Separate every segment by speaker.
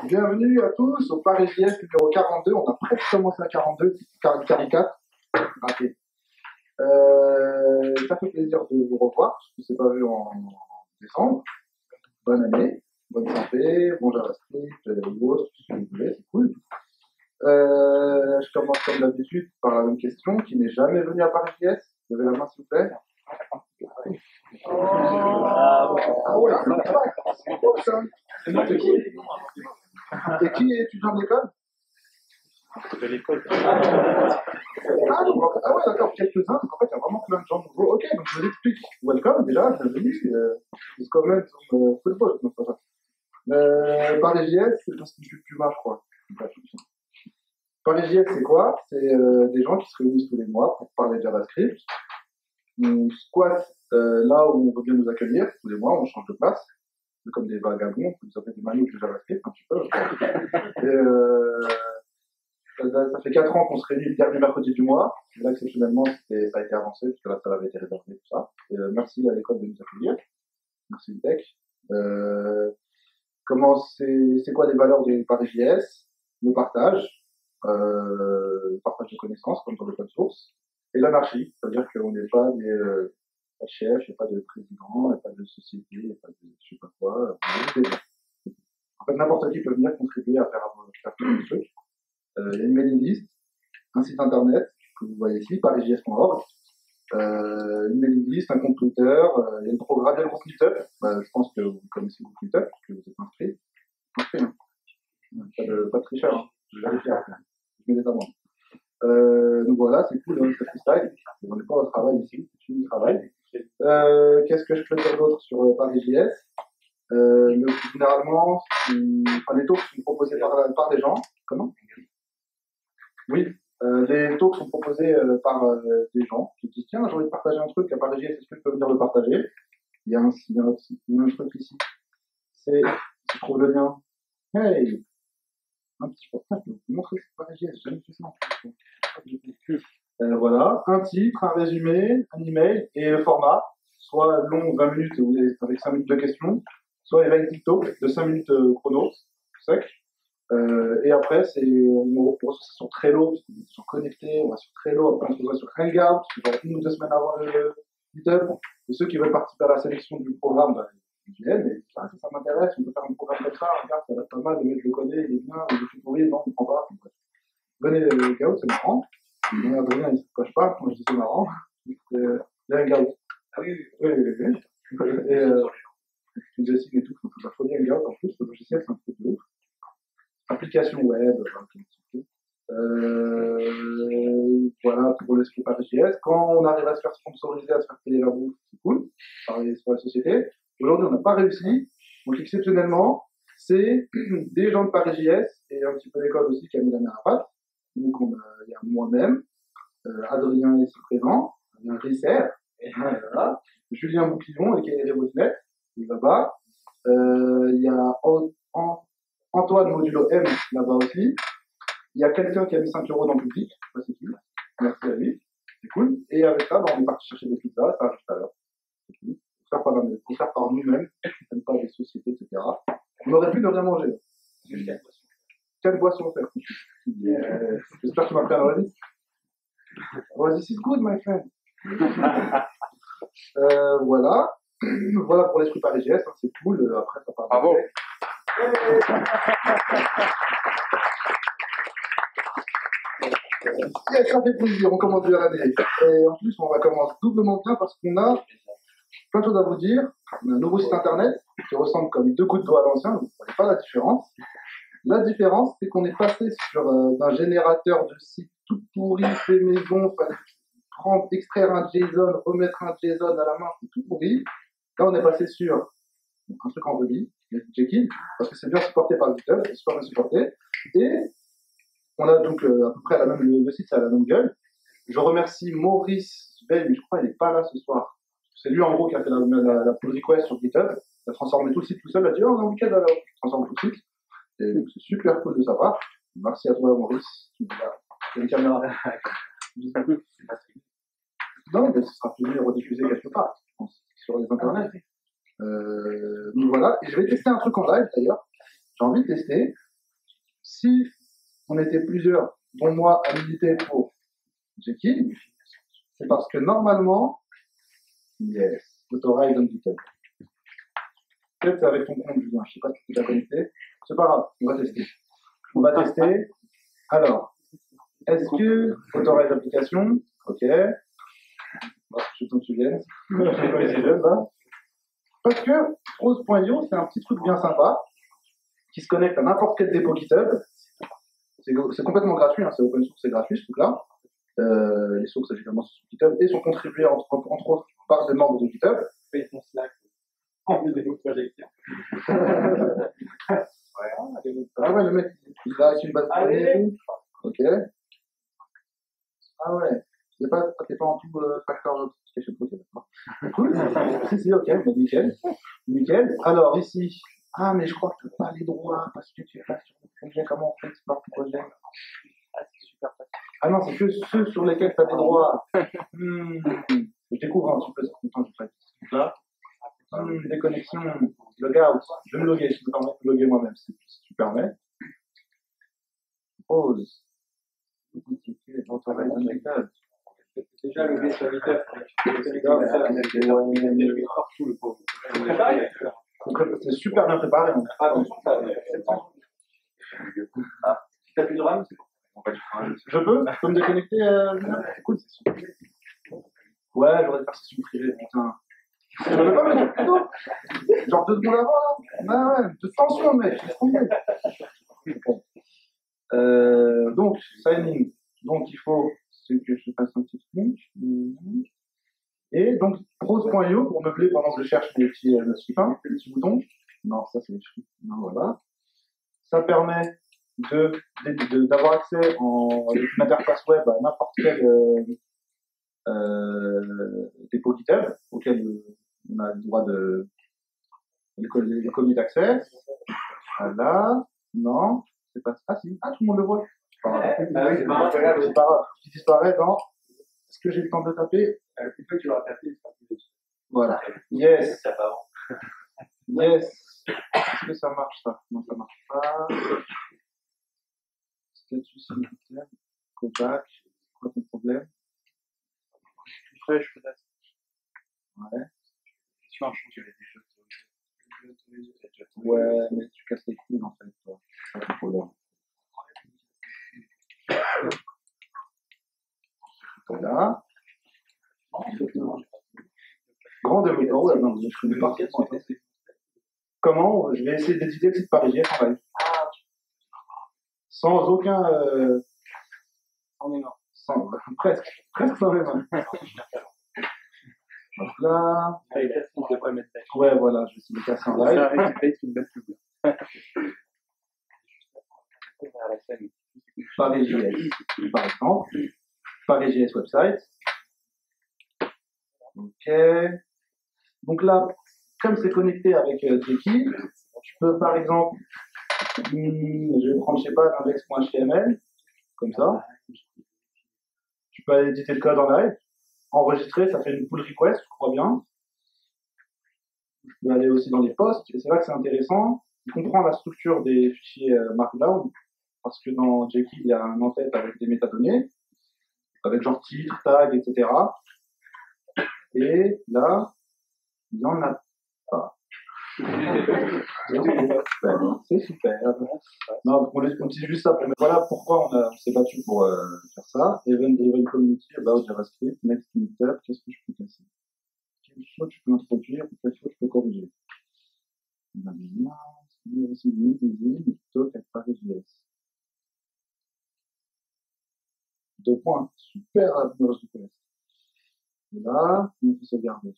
Speaker 1: Bienvenue à tous au Paris JS numéro 42. On a presque commencé à 42, 44. Raté. Ça fait plaisir de vous revoir, parce que c'est pas vu en décembre. Bonne année, bonne santé, bon JavaScript, autres, si vous voulez, c'est cool. Je commence comme d'habitude par la même question. Qui n'est jamais venu à Paris JS? Levez la main s'il vous plaît. Ah ouais, c'est beau ça. C'est qui? Et qui est étudiant de l'école?
Speaker 2: De l'école.
Speaker 1: Ah ouais, d'accord, quelques-uns. Donc en fait, il y a vraiment plein de gens nouveaux. Ok, donc je vous explique. Welcome, déjà, bienvenue. This comment football. Paris JS, c'est l'Institut Puma, je crois. Paris JS, c'est quoi? C'est des gens qui se réunissent tous les mois pour parler de JavaScript. On squatte là où on veut bien nous accueillir. Tous les mois, on change de place. Comme des vagabonds, vous appelez des manouches de JavaScript, un petit peu. Et ça fait 4 ans qu'on se réunit le dernier mercredi du mois. Et là, exceptionnellement, ça a été avancé, puisque la salle avait été réservée, tout ça. Et, merci à l'école de nous accueillir. Merci Tech. C'est quoi les valeurs de Paris JS? Le partage de connaissances, comme dans le code source, et l'anarchie, c'est-à-dire qu'on n'est pas des pas de chef, il n'y a pas de président, il n'y a pas de société, il n'y a pas de je sais pas quoi. En fait, n'importe qui peut venir contribuer à faire des trucs. Il y a une mailing list, un site internet que vous voyez ici, parisjs.org, une mailing list, un compte Twitter, il y a le programme, il y a le groupe Meetup. Je pense que vous connaissez le groupe Meetup, que vous êtes inscrits. Hein. Pas de tricheur, hein. Je vais vérifier après. Je mets des amendes. Donc voilà, c'est cool, hein, c'est freestyle. On n'est pas au travail ici, c'est du travail. Qu'est-ce que je peux dire d'autre sur Paris JS? Généralement, les talks sont proposés par des gens. Comment? Oui, les talks sont proposés par des gens qui disent tiens, j'ai envie de partager un truc à Paris JS, est-ce que je peux venir le partager? Il y a un truc ici. Si je trouve le lien. Hey! Un petit peu. Je vais vous montrer ce Paris JS, j'ai jamais fait ça. Voilà, un titre, un résumé, un email et le format, soit long 20 minutes avec 5 minutes de questions, soit event TikTok de 5 minutes chrono, sec. Et après, on va sur Trello, parce qu'on est sur connecté, on va sur Trello, après on va sur Hangout, genre 1 ou 2 semaines avant le meetup. Et ceux qui veulent participer à la sélection du programme, ils viennent, et ça m'intéresse, on peut faire un programme comme ça, regarde, ça va être pas mal, le mec le connaît, il est bien, il est tout pourri, non, il ne prend pas. Venez Hangout, c'est marrant. Adrien, il ne se coche pas, moi je dis c'est marrant. Les Hangout. Ah oui. Et tu dessines et tout, faut la folie Hangout en plus, le logiciel c'est un truc de ouf. Application web, voilà pour l'esprit Paris JS. Quand on arrive à se faire sponsoriser, à se faire payer la bouffe, c'est cool, pareil pour la société. Aujourd'hui, on n'a pas réussi, donc exceptionnellement, c'est des gens de Paris JS et un petit peu l'école aussi qui a mis la main à la pâte. Donc il y a moi-même, Adrien ici présent, Adrien Risser, voilà, Julien Bouclillon, qui est Revolutionnel, il va là-bas. Il y a Antoine Modulo M là-bas aussi. Il y a quelqu'un qui a mis 5 € dans le public. C'est cool. Merci à lui. C'est cool. Et avec ça, on est parti chercher des pizzas, ça arrive tout à l'heure. C'est cool. Faut faire par nous-mêmes, même pas des sociétés, etc. On aurait pu ne rien manger. Quelle boisson faire? J'espère que tu m'as pris un Oasis. Oasis is good, my friend. Voilà. Voilà pour l'esprit Paris JS, hein, c'est cool. Après, ça part.
Speaker 2: Bravo.
Speaker 1: Yes, ça fait plaisir, on commence bien l'année. Et en plus, on va commencer doublement bien parce qu'on a plein de choses à vous dire. On a un nouveau site internet qui ressemble comme 2 gouttes d'eau à l'ancien, vous ne savez pas la différence. La différence, c'est qu'on est passé sur d'un générateur de sites tout pourri, fait maison, fallait extraire un JSON, remettre un JSON à la main, c'est tout pourri. Là, on est passé sur un truc en Ruby, Jekyll, parce que c'est bien supporté par le GitHub, c'est super bien supporté. Et on a donc à peu près le site, ça a la même gueule. Je remercie Maurice Bell, mais je crois qu'il n'est pas là ce soir. C'est lui en gros qui a fait la pull request sur GitHub. Il a transformé tout le site tout seul. Il a dit, oh, on a un week-end alors. Il transforme tout le site. Et donc, c'est super cool de sa part. Merci à toi, Maurice. Il y a une caméra. Non, mais ce sera filmé et rediffusé quelque part, je pense, sur les internets. Donc voilà. Et je vais tester un truc en live d'ailleurs. J'ai envie de tester. si on était plusieurs, dont moi, à militer pour Jekyll, c'est parce que normalement, yes, authorize on GitHub. Peut-être c'est avec ton compte, Julien, je sais pas si tu t'as connecté. C'est pas grave, on va tester. On va tester. Alors, est-ce que authorize application? Ok. Je t'en souviens. Parce que Prose.io, c'est un petit truc bien sympa qui se connecte à n'importe quel dépôt GitHub. C'est complètement gratuit, hein, c'est open source, c'est gratuit ce truc-là. Les sources évidemment sont sur GitHub et sont contribuées entre autres par des membres de GitHub.
Speaker 2: Ils font Slack en vue de nos projections.
Speaker 1: Ah ouais, le mec, il va avec une base de données et tout. Ok. Ah ouais. T'es pas en tout facteur notification. Ok, d'accord. Cool. Si, ok, bah, nickel. Nickel. Alors, ici. Ah, mais je crois que tu n'as pas les droits parce que tu es pas sur le projet. Comment on fait Smart Projet?
Speaker 2: Ah, c'est super facile.
Speaker 1: Ah non, c'est que ceux sur lesquels tu as des droits. Je découvre un petit peu ce que je fais. Là. Déconnexion. Logout. Je vais me loguer. Je me permets de me loguer moi-même si tu permets. Pause.
Speaker 2: Déjà, le gars sur GitHub, partout le pauvre.
Speaker 1: C'est super bien préparé.
Speaker 2: T'as plus de RAM, c'est bon.
Speaker 1: Je peux me déconnecter, c'est cool. Ouais, j'aurais faire session privée. Putain. Je ne pas me mettre plus tôt. Genre 2 secondes avant, là. Ouais, de tension, mec. Donc, signing. Donc, il faut que je fasse un petit truc. Et donc, prose.io, pour meubler pendant que je cherche les petits boutons. Non, ça c'est non, voilà. Ça permet d'avoir accès avec une interface web à n'importe quel dépôt GitHub auquel on a le droit de les commis d'accès. Voilà. Non, c'est pas ça. Ah si, tout le monde le voit. C'est pas grave. Qui disparaît dans. Est-ce que j'ai le temps de taper?
Speaker 2: Plus que tu l'auras tapé, il sera plus.
Speaker 1: Voilà. Yes. Yes. Est-ce que ça marche ça? Non, ça marche pas. Statut simultané. Go back. C'est quoi ton problème?
Speaker 2: Refresh peut-être.
Speaker 1: Ouais.
Speaker 2: Tu marches, tu l'as déjà.
Speaker 1: Ouais, mais tu casses les couilles en fait, toi. C'est pas ton problème. Voilà. Grand développeur web, non, je connais pas. Comment? Je vais essayer d'éditer le site parisien en live. Sans aucun. Presque sans énorme. Donc là. Ouais, voilà, je vais essayer de casser en live. Paris.js, par exemple. Paris.js website. Ok. Donc là, comme c'est connecté avec Jekyll, je peux par exemple, je vais prendre, je sais pas, l'index.html, comme ça. Tu peux aller éditer le code en live, enregistrer, ça fait une pull request, je crois bien. Je peux aller aussi dans les posts, et c'est là que c'est intéressant. Il comprend la structure des fichiers Markdown, parce que dans Jekyll, il y a un en-tête avec des métadonnées, avec genre titre, tag, etc. Et là, il n'y en a pas. C'est super. Non, on utilise juste ça pour. Mais voilà pourquoi on s'est battu pour faire ça. Event Driven Community about JavaScript, Next Meetup, qu'est-ce que je peux casser? Quelle chose je peux introduire ou quelle chose je peux corriger? Deux points. Super admirage request. Et là, on peut sauvegarder.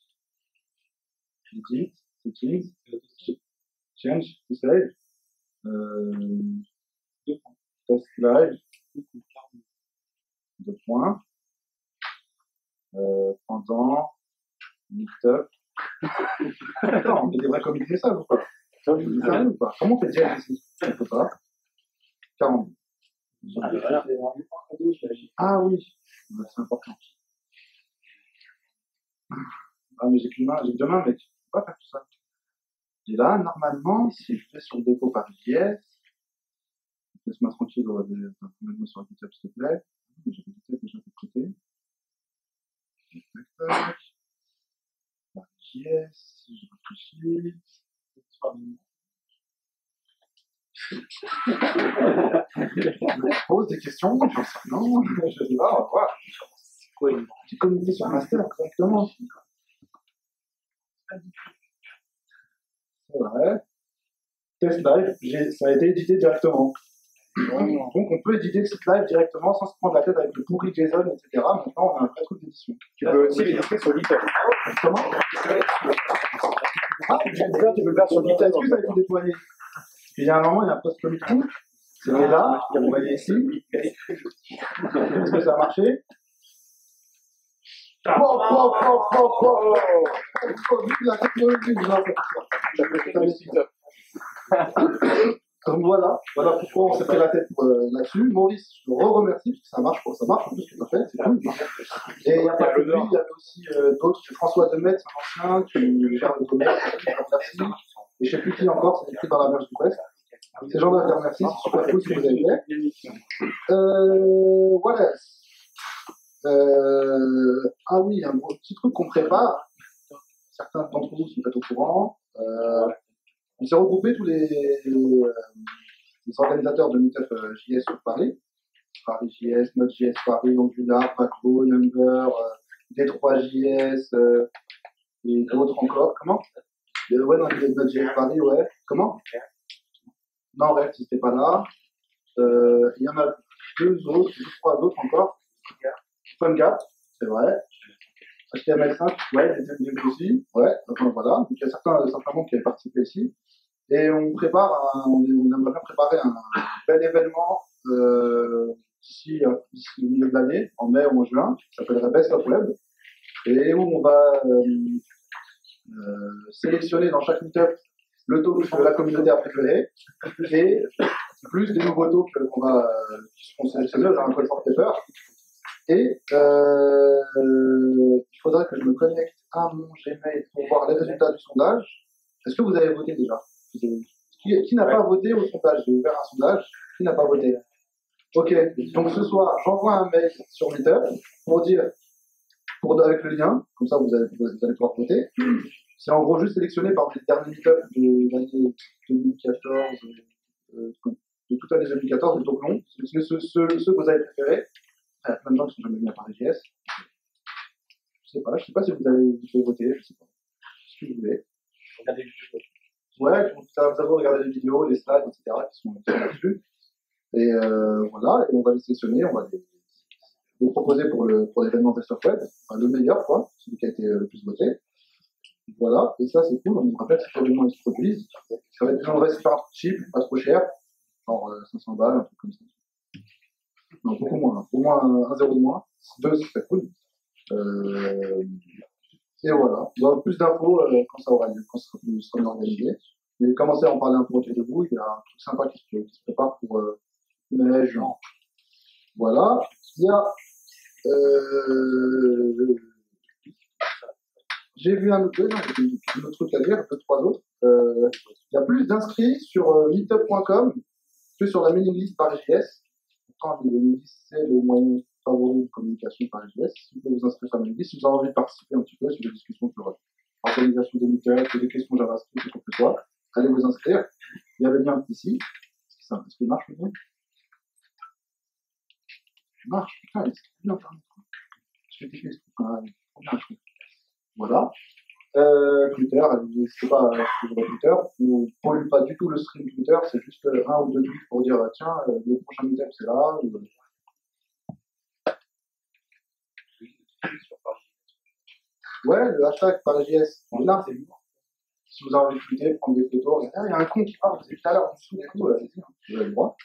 Speaker 1: Edit, settings, change, to save. Test live. 2 points. Pendant. Meetup. Attends, on fait des vrais comics messages ou pas? Sérieux ou pas? Comment on fait déjà ici? On ne peut pas. 40. Ah oui, c'est important. Ah, mais j'ai qu'une main, j'ai 2 mains, mais tu ne peux pas faire tout ça. Et là, normalement, si je vais sur le dépôt Paris.js, Laisse-moi tranquille, mets-moi sur GitHub, s'il te plaît. J'ai GitHub déjà de côté. Tac, tac. Yes, je réfléchis. Je me pose des questions, j'en sais non, je sais pas, on va voir. C'est quoi une petite communauté sur Master, exactement. C'est vrai. Test live, ça a été édité directement. Donc on peut éditer le site live directement sans se prendre la tête avec le pourri JSON, etc. Maintenant on a un vrai truc d'édition.
Speaker 2: Tu peux aussi l'éditer sur GitHub.
Speaker 1: Comment? Ah, tu peux le faire sur GitHub. Est-ce que ça a été déployé? Il y a un moment, il y a un post commit tout. C'était là, vous voyez ici. Est-ce que ça a marché? La technologie, donc voilà pourquoi on s'est pris la tête là-dessus. Maurice, je te remercie parce que ça marche, en plus ce que tu as fait, c'est cool. Et il n'y a pas que lui, il y avait aussi d'autres, François Demet, un ancien qui gère le commerce, merci. Et je ne sais plus qui encore, c'est écrit dans la verge du presse. Ces gens-là, je les remercie, c'est super cool ce que vous avez fait. Voilà. Ah oui, un petit truc qu'on prépare. Certains d'entre vous sont peut-être au courant. On s'est regroupés tous les organisateurs de Meetup JS sur Paris. Paris JS, Node.js Paris, Angular, Backbone, Number, D3JS et d'autres encore. Comment? Ouais, non, Node.js Paris, ouais. Comment? Non, React, c'était pas là. Il y en a trois autres encore. PhoneGap, c'est vrai. HTML5, ouais, les MDM aussi, ouais, enfin voilà. Donc il y a certains membres qui avaient participé ici. Et on aimerait bien préparer un bel événement d'ici le milieu de l'année, en mai ou en juin, qui s'appellerait Best of Web, et où on va sélectionner dans chaque meetup le talk que la communauté a préféré, et plus des nouveaux talks qui seront sélectionnés dans un call for paper. Et il faudrait que je me connecte à mon Gmail pour voir les résultats du sondage. Est-ce que vous avez voté déjà? Qui n'a pas voté au sondage? J'ai ouvert un sondage. Qui n'a pas voté? Ok. Donc ce soir, j'envoie un mail sur Meetup avec le lien. Comme ça, vous allez pouvoir voter. C'est en gros juste sélectionné par les derniers Meetup de l'année 2014, de toute l'année 2014, de talk long. Ceux que vous avez préférés. Il y a plein de gens qui sont jamais venus à Paris JS. Je sais pas si vous avez voté, je sais pas. Ce que vous voulez.
Speaker 2: Regardez le jeu.
Speaker 1: Ouais, vous avez regardé les vidéos, les slides, etc. qui sont là-dessus. Et voilà, et on va les sélectionner, on va les proposer pour l'événement Best of Web, enfin, le meilleur, quoi, celui qui a été le plus voté. Voilà, et ça c'est cool, on nous rappelle si probablement ils se produisent. Ça va être on va essayer de faire un truc cheap, pas trop cher, genre 500 balles, un truc comme ça. Non, beaucoup moins, au moins un zéro de moins. 2, ce serait cool. Et voilà. Il y aura plus d'infos quand ça aura lieu, quand ça sera organisé. Mais commencez à en parler un peu autour de vous. Il y a un truc sympa qui se prépare pour mai, juin. Voilà. Il y a. J'ai vu un autre truc à dire, trois autres. Il y a plus d'inscrits sur meetup.com que sur la mailing list par JS. Pourtant, la mailing list, c'est le moyen favori de communication par JS. Si vous pouvez vous inscrire sur la mailing list, si vous avez envie de participer un petit peu sur des discussions sur l'organisation des meetups, des questions JavaScript, quoi que ce soit, allez vous inscrire. Il y a le lien ici. Est-ce qu'il marche le lien? Il marche, putain, c'est bien. Je vais t'écrire ce truc. Voilà. Twitter, n'hésitez pas à suivre Twitter. On ne pollue pas du tout le stream Twitter, c'est juste un ou deux tweets pour dire tiens, le prochain meetup c'est là. Ouais, le hashtag ParisJS, là, c'est lourd. Si vous avez envie de tweeter, prendre des photos, il y a un con qui parle, c'est tout à l'heure en dessous, allez-y, vous avez le droit.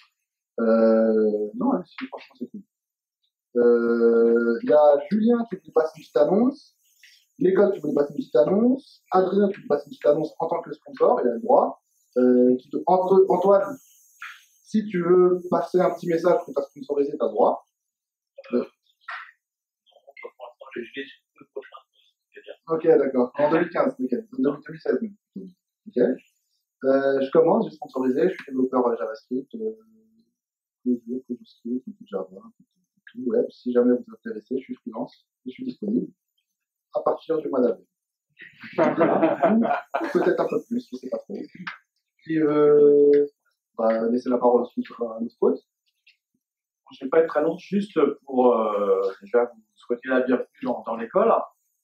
Speaker 1: Non, allez-y, franchement, c'est cool. Il y a Julien qui vous passe une petite annonce. L'école qui voulait passer une petite annonce, Adrien qui voulait passer une petite annonce en tant que sponsor, il a le droit. Antoine, si tu veux passer un petit message pour ta sponsoriser, tu as le droit. Ok, d'accord. En 2015, ok. 2016. Ok. Je commence, j'ai sponsorisé, je suis développeur JavaScript. Clojure, ClojureScript, un peu de Java, un peu de tout web. Si jamais vous êtes intéressé, je suis freelance, je suis disponible à partir du mois d'avril. Peut-être un peu plus, je ne sais pas trop. Qui veut laisser la parole ensuite à notre pause.
Speaker 2: Je ne vais pas être très long, juste pour déjà vous souhaiter la bienvenue dans l'école.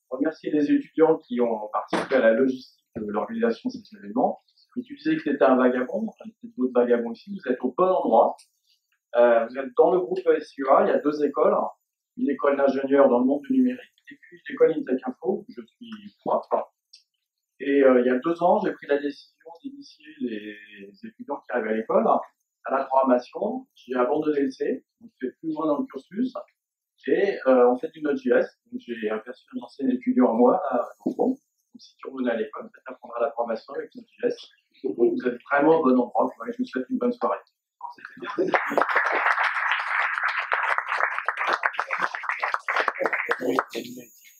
Speaker 2: Remercier les étudiants qui ont participé à la logistique de l'organisation de cet événement. Et tu disais que tu étais un vagabond, il y a peut-être d'autres vagabonds ici, vous êtes au bon endroit. Vous êtes dans le groupe SUA, il y a deux écoles, une école d'ingénieurs dans le monde du numérique et puis l'école Intech Info, où je suis prof. Et il y a 2 ans, j'ai pris la décision d'initier les étudiants qui arrivent à l'école à la programmation. J'ai abandonné le C, on fait plus loin dans le cursus, et on fait du Node.js. Donc j'ai aperçu un ancien étudiant à moi, là, dans le fond. Donc si tu revenais à l'école, tu apprendras la programmation avec Node.js. Vous êtes vraiment au bon endroit. Je vous souhaite une bonne soirée.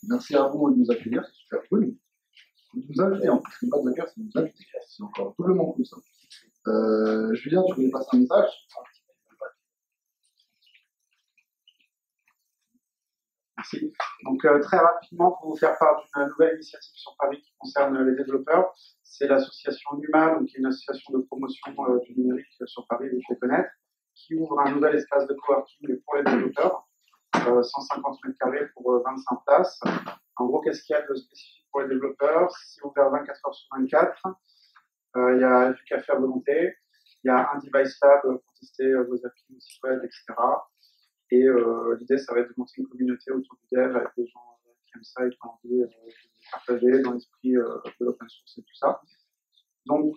Speaker 1: Merci à vous de nous accueillir, c'est super cool. De nous inviter, en plus, ce n'est pas de l'accueil, c'est de nous inviter. C'est encore tout le monde plus. Julien, tu voulais passer un message?
Speaker 3: Merci. Donc très rapidement, pour vous faire part d'une nouvelle initiative sur Paris qui concerne les développeurs, c'est l'association NUMA, qui est une association de promotion du numérique sur Paris, vous devez connaître, qui ouvre un nouvel espace de coworking pour les développeurs, 150 mètres carrés pour 25 places, un gros cascade spécifique pour les développeurs, c'est ouvert 24 heures sur 24, il y a du café à volonté, il y a un device lab pour tester vos applis, vos sites web, etc. Et l'idée, ça va être de monter une communauté autour du dev avec des gens qui aiment ça et qui ont envie de partager dans l'esprit de l'open source et tout ça. Donc,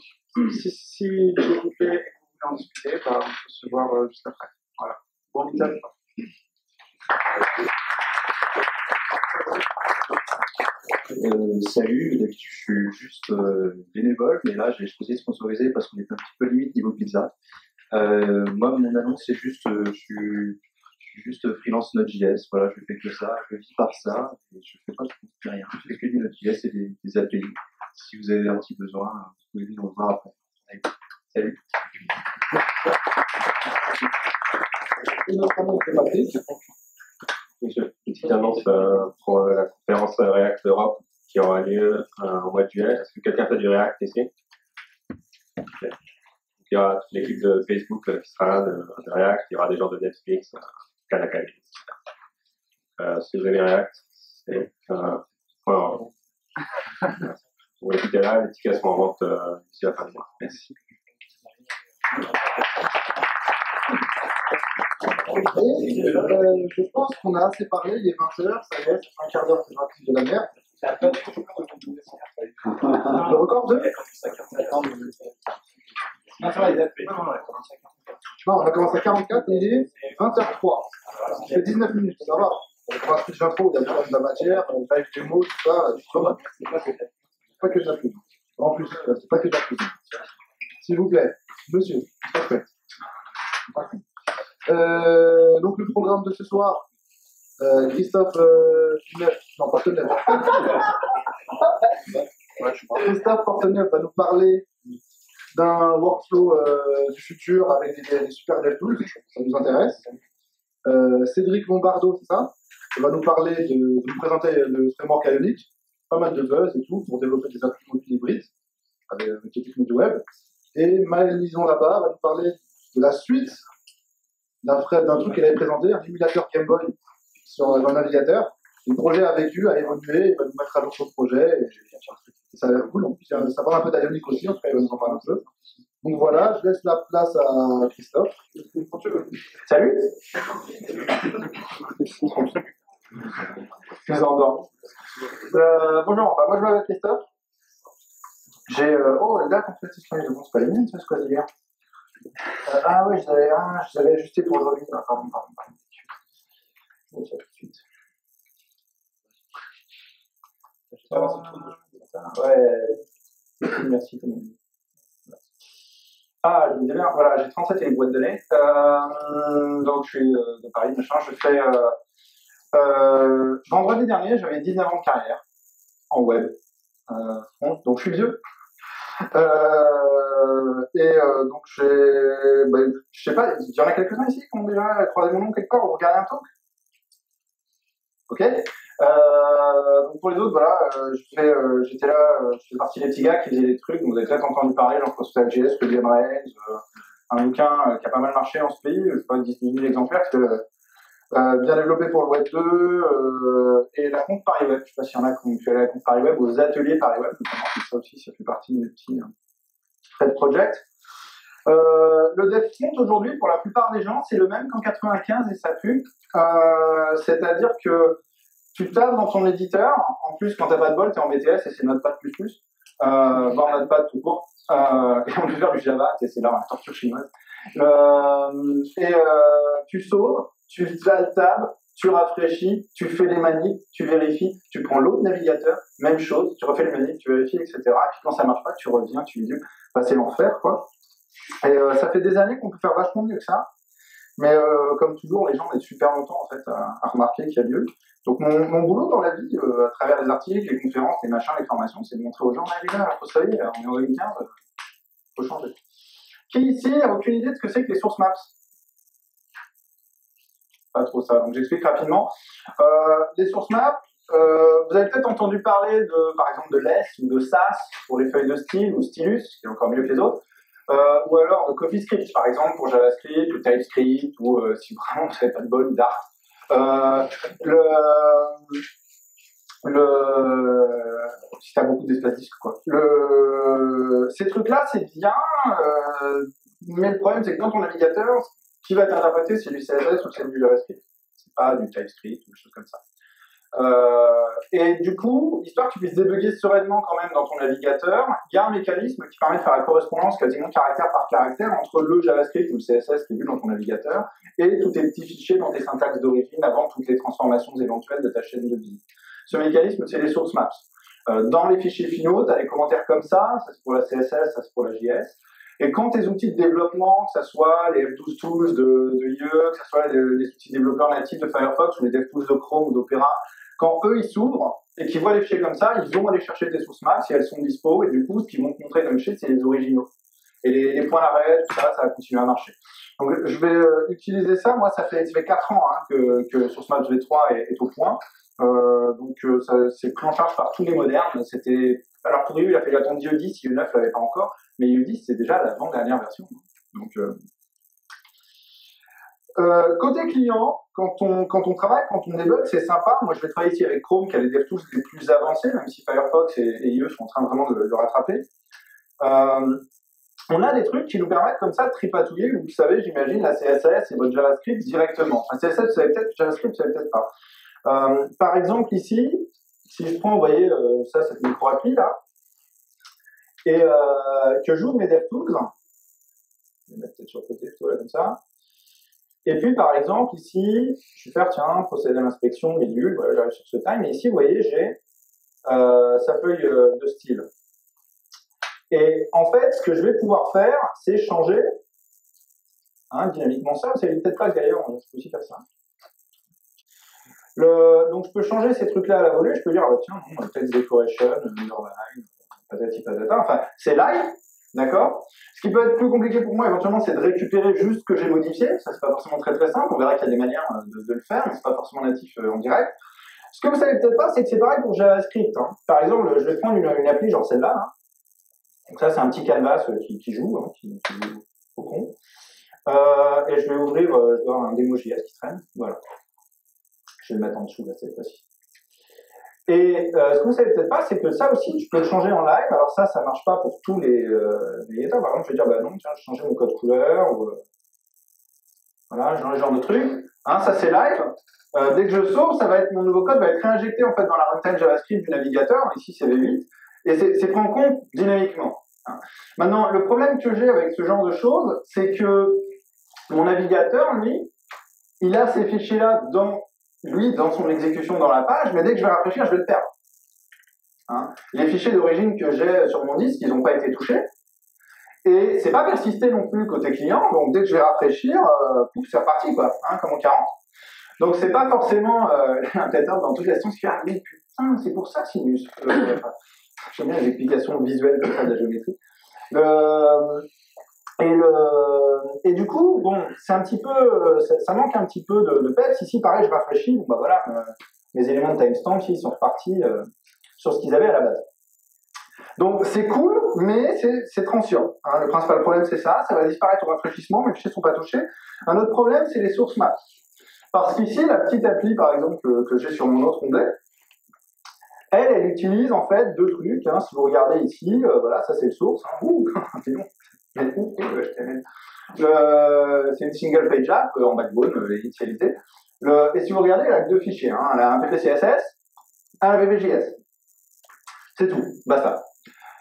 Speaker 3: si vous plaît et que vous voulez en discuter, on peut se voir juste après. Voilà. Bon meet-up.
Speaker 4: Salut, d'habitude je suis juste bénévole, mais là j'ai choisi de sponsoriser parce qu'on est un petit peu limite niveau pizza. Moi, mon annonce, c'est juste, je suis juste freelance Node.js, voilà, je fais que ça, je vis par ça, et je fais pas de rien, je fais que du Node.js et des API. Si vous avez un petit besoin, vous pouvez venir me voir après. Allez, salut.
Speaker 5: Petite annonce pour la conférence React Europe qui aura lieu au mois de juillet. Est-ce que quelqu'un fait du React ici? Okay. Il y aura toute l'équipe de Facebook qui sera là de React, il y aura des gens de Netflix, Khan Academy, etc. Si vous avez React, c'est point. Vous écoutez là, les tickets seront en vente d'ici la fin du mois. Merci.
Speaker 1: Je pense qu'on a assez parlé, il est 20h, ça y est, ça fait un quart d'heure que je raconte de la merde. Le record de Non, on a commencé à 44 et il est 20h03. Il fait 19 minutes, ça va. On a un speech d'intro, il y a de la matière, on va avec les mots, tout ça, ça va. C'est pas que de la pub. En plus, c'est pas que de la pub. S'il vous plaît, monsieur, parfait. Donc le programme de ce soir, Christophe Porteneuf va nous parler d'un workflow du futur avec des super dev tools, ça nous intéresse. Cédric Lombardo, c'est ça, il va nous parler de nous présenter le framework Ionic, pas mal de buzz et tout pour développer des applications mobiles hybrides avec les technologies web. Et Maël Lison là-bas va nous parler de la suite d'un truc qu'elle avait présenté, un émulateur Game Boy sur un navigateur. Le projet a vécu, a évolué, il va nous mettre à jour son projet. Et ça a l'air cool. En plus, ça parle un peu d'Ionic aussi, en tout cas, il va nous en parler un peu. Donc voilà, je laisse la place à Christophe.
Speaker 3: Salut. Je vous endors. Bonjour, moi je m'appelle Christophe. J'ai. Oh, la date en fait, c'est pas les miennes, ça, ce quoi d'hier. Ah oui, je l'avais ajusté pour aujourd'hui. Pardon. Bon, ça tout de suite. Ouais, merci. Ah, je me dis bien, voilà, j'ai 37 et une boîte de lait. Donc je suis de Paris, machin, je fais. Vendredi dernier, j'avais 19 ans de carrière en web. Donc je suis vieux.
Speaker 1: donc, je sais pas, il y en a quelques-uns ici qui ont déjà croisé mon nom quelque part ou regardé un talk. Ok. Donc pour les autres, voilà, j'étais là, je fais partie des petits gars qui faisaient des trucs. Donc vous avez peut-être entendu parler, genre PostgreSQL, Ruby on Rails, un bouquin qui a pas mal marché en ce pays, je sais pas, 10 000 exemplaires, bien développé pour le Web 2, et la conf Paris Web. Je sais pas s'il y en a qui ont fait la conf Paris Web, aux ateliers Paris Web, notamment, ça aussi, ça fait partie de mes petits pet projects. Le dev front aujourd'hui, pour la plupart des gens, c'est le même qu'en 95 et ça pue. C'est-à-dire que tu tapes dans ton éditeur, en plus quand t'as pas de bol, t'es en BTS et c'est Notepad++, voire Notepad tout court, et on peut faire du Java, c'est là la torture chinoise. Tu sauves, tu tab, tu rafraîchis, tu fais les manips, tu vérifies, tu prends l'autre navigateur, même chose, tu refais les manips, tu vérifies, etc. Et puis quand ça marche pas, tu reviens, tu dis, c'est l'enfer, quoi. Et ça fait des années qu'on peut faire vachement mieux que ça. Mais comme toujours, les gens mettent super longtemps en fait à remarquer qu'il y a mieux. Donc mon boulot dans la vie, à travers les articles, les conférences, les machins, les formations, c'est de montrer aux gens, les gars, faut ça y est, on est en 2015, faut changer. Qui ici a aucune idée de ce que c'est que les source maps? Pas trop ça, donc j'explique rapidement. Les source maps, vous avez peut-être entendu parler par exemple de LESS ou de SAS pour les feuilles de style ou Stylus, qui est encore mieux que les autres. Ou alors de CoffeeScript, par exemple, pour JavaScript, ou TypeScript, ou si vraiment vous n'avez pas de bol, Dart. Si tu as beaucoup d'espace disque, quoi. Ces trucs-là, c'est bien, mais le problème, c'est que dans ton navigateur, ce qui va t'interpréter, c'est du CSS ou c'est du JavaScript. C'est pas du TypeScript ou des choses comme ça. Et du coup, histoire que tu puisses débugger sereinement quand même dans ton navigateur, il y a un mécanisme qui permet de faire la correspondance quasiment caractère par caractère entre le JavaScript ou le CSS qui est vu dans ton navigateur et tous tes petits fichiers dans tes syntaxes d'origine avant toutes les transformations éventuelles de ta chaîne de billes. Ce mécanisme, c'est les source maps. Dans les fichiers finaux, tu as des commentaires comme ça c'est pour la CSS, ça c'est pour la JS. Et quand tes outils de développement, que ce soit les F12 Tools de IE, que ce soit les outils développeurs natifs de Firefox ou les DevTools de Chrome ou d'Opera, quand eux, ils s'ouvrent et qu'ils voient les fichiers comme ça, ils vont aller chercher tes source maps si elles sont dispo, et du coup, ce qu'ils vont te montrer comme fichier, c'est les originaux. Et les points d'arrêt, tout ça, ça va continuer à marcher. Donc, je vais utiliser ça. Moi, ça fait 4 ans que Source Maps V3 est au point. C'est pris en charge par tous les modernes. Alors, pour IE, il a fallu attendre IE 10, IE 9 l'avait pas encore, mais IE 10, c'est déjà l'avant-dernière version. Donc, côté client, quand on travaille, quand on débug, c'est sympa. Moi, je vais travailler ici avec Chrome, qui a les DevTools les plus avancés, même si Firefox et IE sont en train vraiment de le rattraper. On a des trucs qui nous permettent comme ça de tripatouiller, vous savez, j'imagine, la CSS et votre JavaScript directement. Enfin, CSS, vous savez peut-être, JavaScript, vous savez peut-être pas. Par exemple, ici, si je prends, vous voyez, cette micro-appli là, et que j'ouvre mes DevTools, je vais mettre peut-être sur le côté, là, comme ça. Et puis, par exemple, ici, je vais faire, tiens, procéder à l'inspection, bidule, voilà, j'arrive sur ce time, et ici, vous voyez, j'ai sa feuille de style. Et en fait, ce que je vais pouvoir faire, c'est changer dynamiquement ça. Vous savez peut-être pas d'ailleurs, je peux aussi faire ça. Donc, je peux changer ces trucs-là à la volée. Je peux dire, tiens, text decoration, underline, patati patata. Enfin, c'est live, d'accord. Ce qui peut être plus compliqué pour moi, éventuellement, c'est de récupérer juste ce que j'ai modifié. Ça, c'est pas forcément très très simple. On verra qu'il y a des manières de le faire, mais c'est pas forcément natif en direct. Ce que vous savez peut-être pas, c'est que c'est pareil pour JavaScript. Par exemple, je vais prendre une appli genre celle-là. Donc ça, c'est un petit canvas qui joue, qui joue au con. Et je vais ouvrir, je dois avoir un démo.js qui traîne. Voilà. Je vais le mettre en dessous, là, cette fois-ci. Et ce que vous savez peut-être pas, c'est que ça aussi, je peux le changer en live. Alors ça marche pas pour tous les états. Par exemple, je vais dire, non, tiens, je vais changer mon code couleur. Voilà, genre le genre de truc. Ça, c'est live. Dès que je sauve, mon nouveau code va être réinjecté en fait dans la runtime JavaScript du navigateur. Ici, c'est V8. Et c'est pris en compte dynamiquement. Maintenant, le problème que j'ai avec ce genre de choses, c'est que mon navigateur, lui, il a ces fichiers-là dans son exécution dans la page, mais dès que je vais rafraîchir, je vais le perdre. Les fichiers d'origine que j'ai sur mon disque, ils n'ont pas été touchés. Et c'est pas persisté non plus côté client, donc dès que je vais rafraîchir, c'est reparti, quoi, comme en 40. Donc c'est pas forcément peut-être dans toutes les questions qui fait mais putain, c'est pour ça Sinus. J'aime bien les explications visuelles comme ça de la géométrie.
Speaker 6: c'est un petit peu, ça manque un petit peu de peps. Ici, pareil, je rafraîchis, bon bah voilà, mes éléments de timestamp, ils sont repartis sur ce qu'ils avaient à la base. Donc c'est cool, mais c'est transient. Hein. Le principal problème, c'est ça va disparaître au rafraîchissement, mes fichiers ne sont pas touchés. Un autre problème, c'est les source maps. Parce qu'ici, la petite appli, par exemple, que j'ai sur mon autre onglet, elle utilise en fait deux trucs. Hein. Si vous regardez ici, voilà, ça c'est le source. Hein. Ouh, c'est long. C'est une single page app en backbone, initialisée. Et si vous regardez, elle a que deux fichiers. Hein. Elle a un ppcss, un ppjs. C'est tout, basta.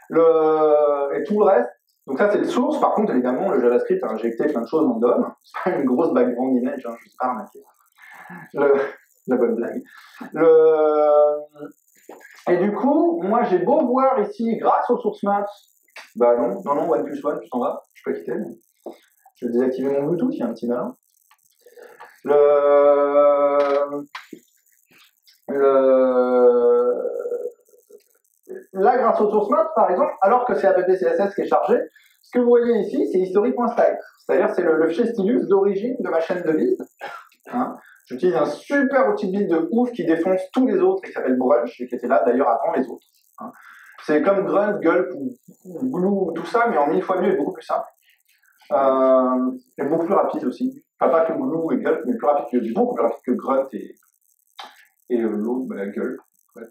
Speaker 6: Et tout le reste, donc ça c'est le source. Par contre, évidemment, le JavaScript a injecté plein de choses en DOM. C'est pas une grosse background image, hein, je ne sais pas remarquer. La bonne blague. Et du coup, moi j'ai beau voir ici, grâce aux source maps, bah non, one plus one, tu t'en vas, je peux quitter, mais je vais désactiver mon Bluetooth, il y a un petit malin. Là, grâce aux source maps, par exemple, alors que c'est appcss qui est chargé, ce que vous voyez ici, c'est history.style. C'est-à-dire, c'est le fichier stylus d'origine de ma chaîne de build. Hein. J'utilise un super outil de build de ouf qui défonce tous les autres et qui s'appelle Brunch, et qui était là d'ailleurs avant les autres. Hein. C'est comme Grunt, Gulp ou Glue, tout ça, mais en 1000 fois mieux et beaucoup plus simple. Et beaucoup plus rapide aussi. Enfin, pas que Glue et Gulp, mais beaucoup plus rapide que Grunt et l'autre, Gulp. En fait,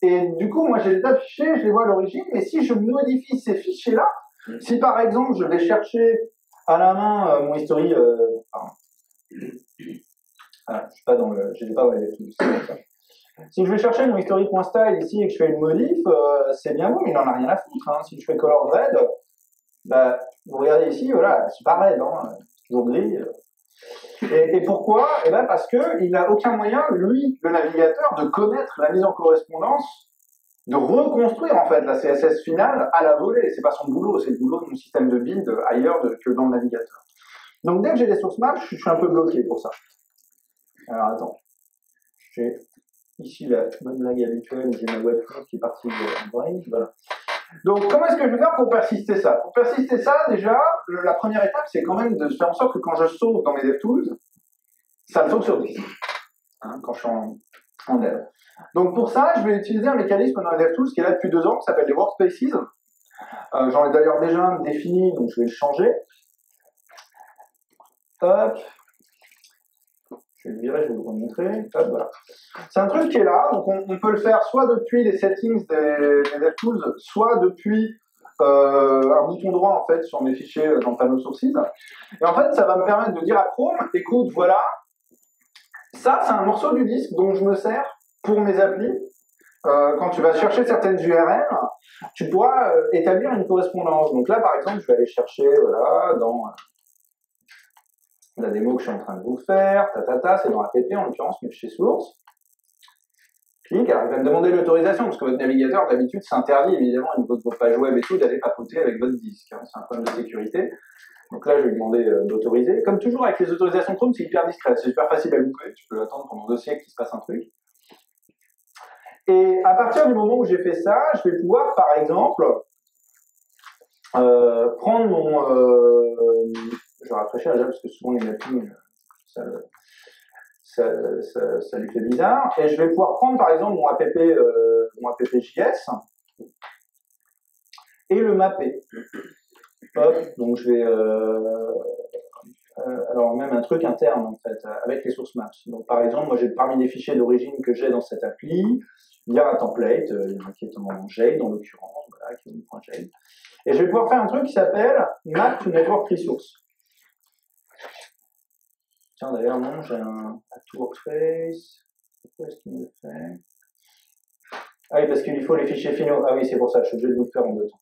Speaker 6: Et du coup, moi j'ai des tas de fichiers, je les vois à l'origine, mais si je modifie ces fichiers-là, si par exemple je vais chercher à la main mon history, j'étais pas dans les DevTools. Si je vais chercher mon history.style ici et que je fais une modif, c'est bien beau, mais il n'en a rien à foutre. Hein. Si je fais color red, bah, vous regardez ici, voilà, c'est pas red, hein, c'est toujours gris. Et pourquoi? Eh ben parce qu'il n'a aucun moyen, lui, le navigateur, de connaître la mise en correspondance, de reconstruire en fait la CSS finale à la volée. C'est pas son boulot, c'est le boulot de mon système de build ailleurs que dans le navigateur. Donc dès que j'ai des source maps, je suis un peu bloqué pour ça. Alors attends, j'ai ici la bonne blague habituelle, j'ai ma webcam qui est partie en brain, voilà. Donc, comment est-ce que je vais faire pour persister ça? Pour persister ça, déjà, la première étape, c'est quand même de faire en sorte que quand je sauve dans mes DevTools, ça me sauve sur disque, hein, quand je suis en dev. Donc, pour ça, je vais utiliser un mécanisme dans les DevTools qui est là depuis 2 ans, qui s'appelle les workspaces. J'en ai d'ailleurs déjà un défini, donc je vais le changer. Hop. Je vais le virer, je vais vous le remontrer. Hop, voilà. C'est un truc qui est là, donc on peut le faire soit depuis les settings des DevTools, soit depuis un bouton droit en fait sur mes fichiers dans le panneau sources. Et en fait, ça va me permettre de dire à Chrome, écoute, voilà, ça c'est un morceau du disque dont je me sers pour mes applis. Quand tu vas chercher certaines URL, tu pourras établir une correspondance. Donc là, par exemple, je vais aller chercher, voilà, dans la démo que je suis en train de vous faire, c'est dans app en l'occurrence, mais chez source. Clique, alors il va me demander l'autorisation, parce que votre navigateur, d'habitude, s'interdit évidemment au niveau de vos pages web et tout, d'aller papoter avec votre disque. Hein, c'est un problème de sécurité. Donc là, je vais lui demander d'autoriser. Comme toujours, avec les autorisations Chrome, c'est hyper discret, c'est super facile à louper. Tu peux attendre pendant 2 siècles qu'il se passe un truc. Et à partir du moment où j'ai fait ça, je vais pouvoir, par exemple, prendre mon... je vais rafraîchir déjà parce que souvent les mappings, ça lui fait bizarre. Et je vais pouvoir prendre par exemple mon app.js et le mapper. Hop, donc je vais... alors même un truc interne en fait, avec les source maps. Donc par exemple, moi j'ai parmi les fichiers d'origine que j'ai dans cette appli, il y a un template, qui est en Jade en l'occurrence, voilà, qui est en .jade. Et je vais pouvoir faire un truc qui s'appelle Map to Network Resource. Tiens, d'ailleurs, non, j'ai un workspace. Pourquoi est-ce qu'il me le fait? Ah oui, parce qu'il lui faut les fichiers finaux. Ah oui, c'est pour ça, je suis obligé de vous le faire en 2 temps.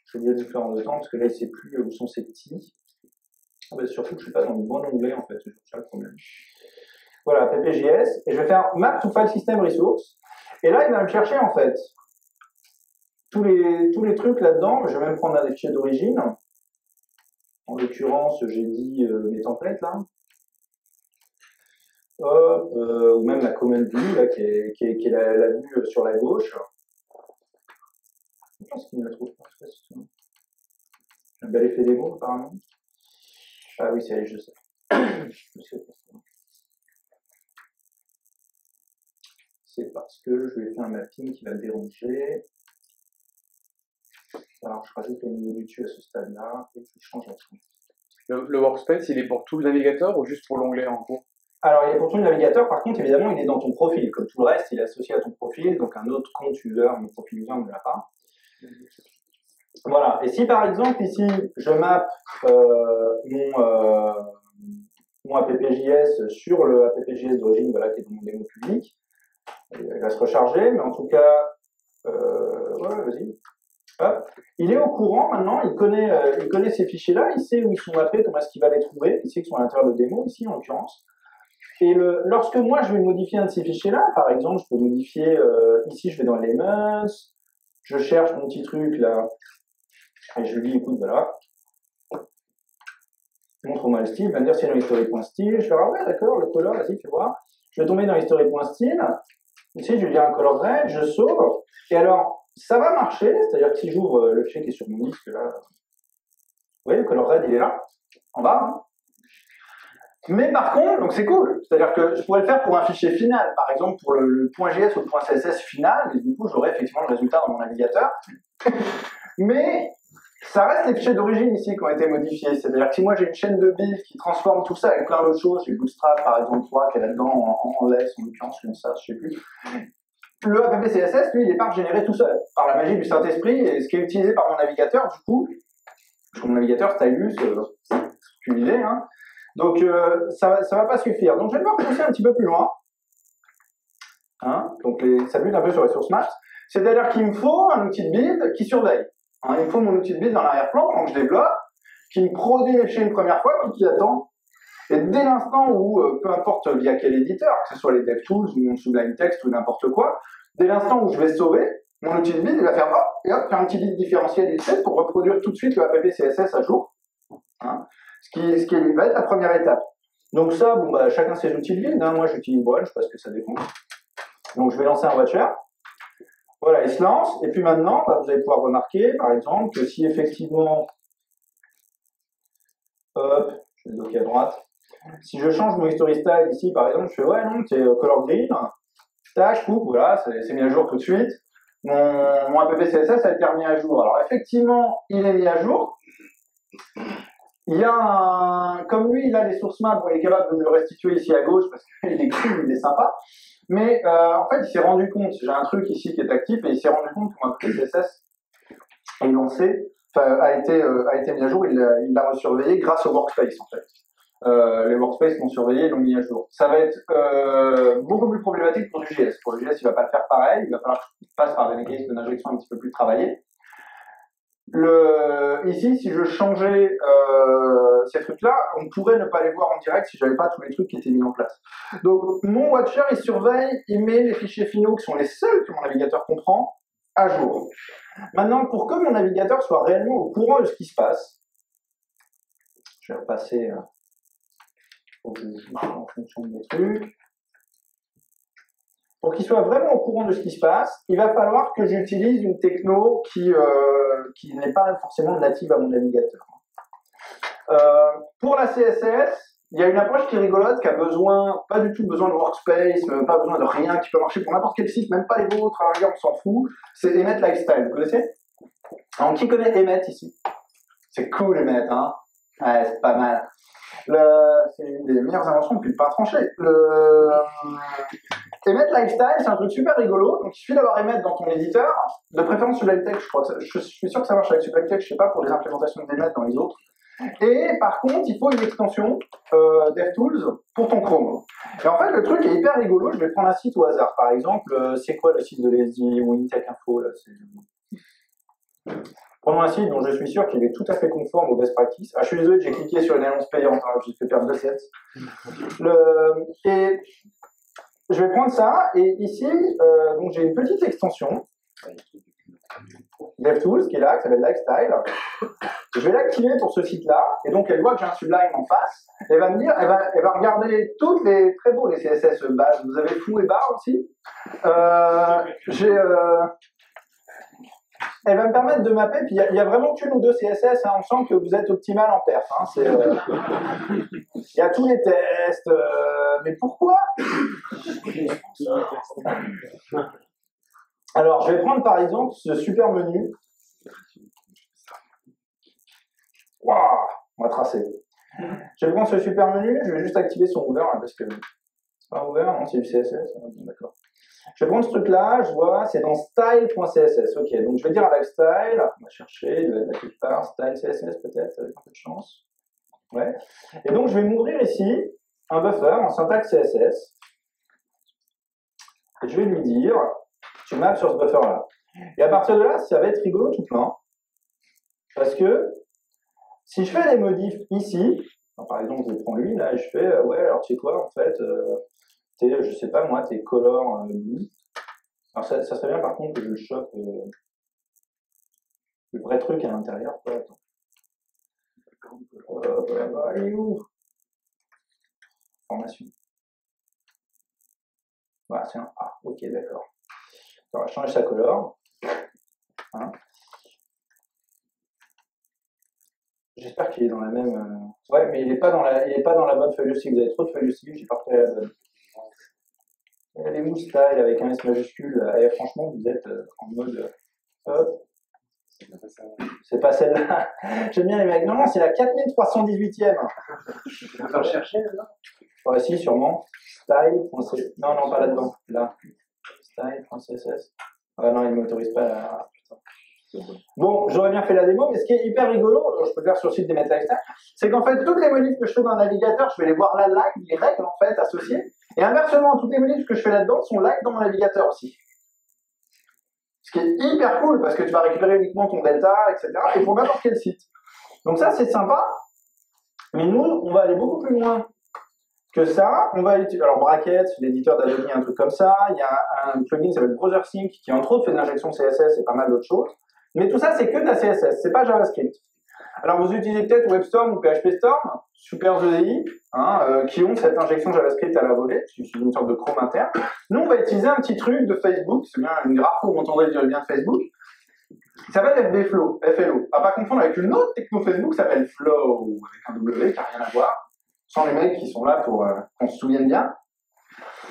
Speaker 6: Je suis obligé de vous le faire en 2 temps, parce que là, il ne sait plus où sont ces petits. Ah bah, surtout que je ne suis pas dans le bon onglet, en fait, c'est ça le problème. Voilà, ppjs, et je vais faire Map to File System Resource. Et là, il va me chercher, en fait, tous les trucs là-dedans. Je vais même prendre un des fichiers d'origine. En l'occurrence, j'ai dit mes templates là. Hop, ou même la command view là, qui est la vue sur la gauche. Je pense qu'il ne la trouve pas. Un bel effet démo, apparemment. Ah oui, c'est je sais. Je sais pas. C'est parce que je lui ai fait un mapping qui va le déranger. Alors, je rajoute le niveau du dessus à ce stade-là et je change la fond.
Speaker 7: Le workspace, il est pour tout le navigateur ou juste pour l'onglet en cours?
Speaker 6: Alors, il est pour tout le navigateur, par contre, évidemment, il est dans ton profil. Comme tout le reste, il est associé à ton profil, donc un autre compte user, un profil user ne l'a pas. Voilà. Et si, par exemple, ici, je mappe mon app.js sur le app.js d'origine, voilà, qui est dans mon démo public, il va se recharger, mais en tout cas, ouais, vas-y. Hop. Il est au courant maintenant, il connaît ces fichiers-là, il sait où ils sont mappés, comment est-ce qu'il va les trouver, il sait qu'ils sont à l'intérieur de démo, ici, en l'occurrence. Et lorsque moi, je vais modifier un de ces fichiers-là, par exemple, je peux modifier, ici, je vais dans Elements, je cherche mon petit truc, là, et je lui dis, écoute, voilà, montre-moi le style, il va me dire c'est dans history.style, je vais dire, ah ouais, d'accord, le color, vas-y, fais voir. Je vais tomber dans history.style, ici, je vais dire un color grade, je sauve, et alors, ça va marcher, c'est-à-dire que si j'ouvre le fichier qui est sur mon disque, là, vous voyez, le color grade, il est là, en bas, hein. Mais par contre, donc c'est cool, c'est-à-dire que je pourrais le faire pour un fichier final, par exemple pour le .gs ou le .css final, et du coup j'aurai effectivement le résultat dans mon navigateur. Mais ça reste les fichiers d'origine ici qui ont été modifiés, c'est-à-dire que si moi j'ai une chaîne de build qui transforme tout ça avec plein d'autres choses, j'ai Bootstrap par exemple 3 qui est là-dedans en less, en l'occurrence comme ça, je sais plus. Le app.css, lui, il n'est pas régénéré tout seul, par la magie du Saint-Esprit, et ce qui est utilisé par mon navigateur, du coup, parce que mon navigateur Stylus, c'est ce qu'il disait, hein. Donc, ça va pas suffire. Donc, je vais devoir pousser un petit peu plus loin. Hein, donc, ça bute un peu sur les source maps. C'est-à-dire qu'il me faut un outil de build qui surveille. Hein, il me faut mon outil de build dans l'arrière-plan quand je développe, qui me produit les fichiers une première fois, puis qui attend. Et dès l'instant où, peu importe via quel éditeur, que ce soit les DevTools ou mon Sublime Text ou n'importe quoi, dès l'instant où je vais sauver, mon outil de build, il va faire hop, et hop, faire un petit build différentiel ici pour reproduire tout de suite le app.css à jour. Hein. Ce qui va être la première étape. Donc ça, bon, bah, chacun ses outils de build. Hein. Moi, j'utilise Brunch parce que ça dépend. Donc, je vais lancer un watcher. Voilà, il se lance. Et puis maintenant, bah, vous allez pouvoir remarquer, par exemple, que si effectivement, hop, je vais le docker à droite. Si je change mon history style ici, par exemple, je fais ouais, non, c'est color green. Tac, coupe, voilà, c'est mis à jour tout de suite. Mon app.css a été remis à jour. Alors, effectivement, il est mis à jour. Il y a comme lui, il a les sources maps, il est capable de me le restituer ici à gauche parce qu'il est cool, il est sympa. Mais en fait, il s'est rendu compte, j'ai un truc ici qui est actif et il s'est rendu compte que mon CSS est lancé, a été mis à jour, il l'a resurveillé grâce au workspace en fait. Les workspaces l'ont surveillé et l'ont mis à jour. Ça va être beaucoup plus problématique pour du JS. Pour le JS, il va pas le faire pareil, il va falloir qu'il passe par des mécanismes d'injection un petit peu plus travaillés. Ici, si je changeais ces trucs-là, on pourrait ne pas les voir en direct si j'avais pas tous les trucs qui étaient mis en place. Donc, mon watcher, il surveille, il met les fichiers finaux qui sont les seuls que mon navigateur comprend à jour. Maintenant, pour que mon navigateur soit réellement au courant de ce qui se passe, je vais repasser en fonction de mes trucs. Pour qu'il soit vraiment au courant de ce qui se passe, il va falloir que j'utilise une techno qui n'est pas forcément native à mon navigateur. Pour la CSS, il y a une approche qui est rigolote, qui a pas du tout besoin de workspace, pas besoin de rien, qui peut marcher pour n'importe quel site, même pas les vôtres, à la rigueur, on s'en fout. C'est Emmet Lifestyle, vous connaissez? Alors, qui connaît Emmet ici? C'est cool Emmet, hein? Ouais, c'est pas mal. C'est une des meilleures inventions depuis le pain tranché. Emmet Lifestyle, c'est un truc super rigolo. Donc, il suffit d'avoir Emmet dans ton éditeur, de préférence Sublime Text, je crois. Je suis sûr que ça marche avec Sublime Text, je sais pas pour les implémentations d'Emmet dans les autres. Et par contre, il faut une extension DevTools pour ton Chrome. Et en fait, le truc est hyper rigolo. Je vais prendre un site au hasard. Par exemple, c'est quoi le site de Lazy ou Intech Info là? Prenons un site dont je suis sûr qu'il est tout à fait conforme aux best practices. Ah, je suis désolé, j'ai cliqué sur une annonce payante, hein, j'ai fait perdre 2 cents. Et je vais prendre ça, et ici, donc j'ai une petite extension, DevTools, qui est là, qui s'appelle Lifestyle. Je vais l'activer pour ce site-là, et donc elle voit que j'ai un Sublime en face. Elle va me dire, elle va regarder toutes les, très beaux les CSS base. Vous avez fou et bar aussi. elle va me permettre de mapper, puis il y a vraiment qu'une ou deux CSS, hein, on sent que vous êtes optimal en perf. Hein, il y a tous les tests, mais pourquoi? Alors, je vais prendre par exemple ce super menu. Waouh, on va tracer. Je vais prendre ce super menu, je vais juste activer son over, là, parce que c'est pas over, non, c'est du CSS. D'accord. Je vais prendre ce truc-là, je vois, c'est dans style.css. Ok, donc je vais dire à lifestyle, on va chercher, il doit être là quelque part, style CSS peut-être, avec un peu de chance. Ouais. Et donc je vais m'ouvrir ici un buffer en syntaxe CSS. Et je vais lui dire, tu maps sur ce buffer-là. Et à partir de là, ça va être rigolo tout plein. Parce que si je fais des modifs ici, par exemple, je prends lui, là, et je fais, ouais, alors tu sais quoi, en fait, je sais pas moi, t'es color blue. Alors ça serait bien par contre que je le chope le vrai truc à l'intérieur. Attends. Il est où? Formation. Voilà, c'est un A. Ok, d'accord. On va changer sa color. Hein. J'espère qu'il est dans la même. Ouais, mais il est pas dans la bonne feuille de style. Vous avez trop de feuilles de style, j'ai pas repris la bonne. Elle est où style avec un S majuscule? Et franchement, vous êtes en mode. Hop. C'est pas celle-là. J'aime bien les mecs. Non, c'est la 4318e.
Speaker 2: Tu vas chercher là?
Speaker 6: Ouais, si, sûrement. Style.css. Non, non, pas là-dedans. Là. Style.css. Ah non, il ne m'autorise pas là. Bon, j'aurais bien fait la démo, mais ce qui est hyper rigolo, je peux le faire sur le site des Met Lifestyle, c'est qu'en fait, toutes les modifs que je fais dans le navigateur, je vais les voir là live, les règles en fait associées, et inversement, toutes les modifs que je fais là-dedans sont live dans mon navigateur aussi. Ce qui est hyper cool, parce que tu vas récupérer uniquement ton delta, etc., et pour n'importe quel site. Donc ça, c'est sympa, mais nous, on va aller beaucoup plus loin que ça. On va utiliser, alors Bracket, l'éditeur d'Adobe, un truc comme ça, il y a un plugin qui s'appelle BrowserSync, qui entre autres fait de l'injection CSS et pas mal d'autres choses. Mais tout ça, c'est que de la CSS, c'est pas JavaScript. Alors, vous utilisez peut-être WebStorm ou PHPStorm, super EDI, hein, qui ont cette injection JavaScript à la volée, c'est une sorte de Chrome interne. Nous, on va utiliser un petit truc de Facebook, c'est bien une graphe où vous entendrez dire bien Facebook, qui s'appelle FBFlow, FLO. À pas confondre avec une autre techno Facebook qui s'appelle Flow, avec un W qui n'a rien à voir, sans les mecs qui sont là pour qu'on se souvienne bien.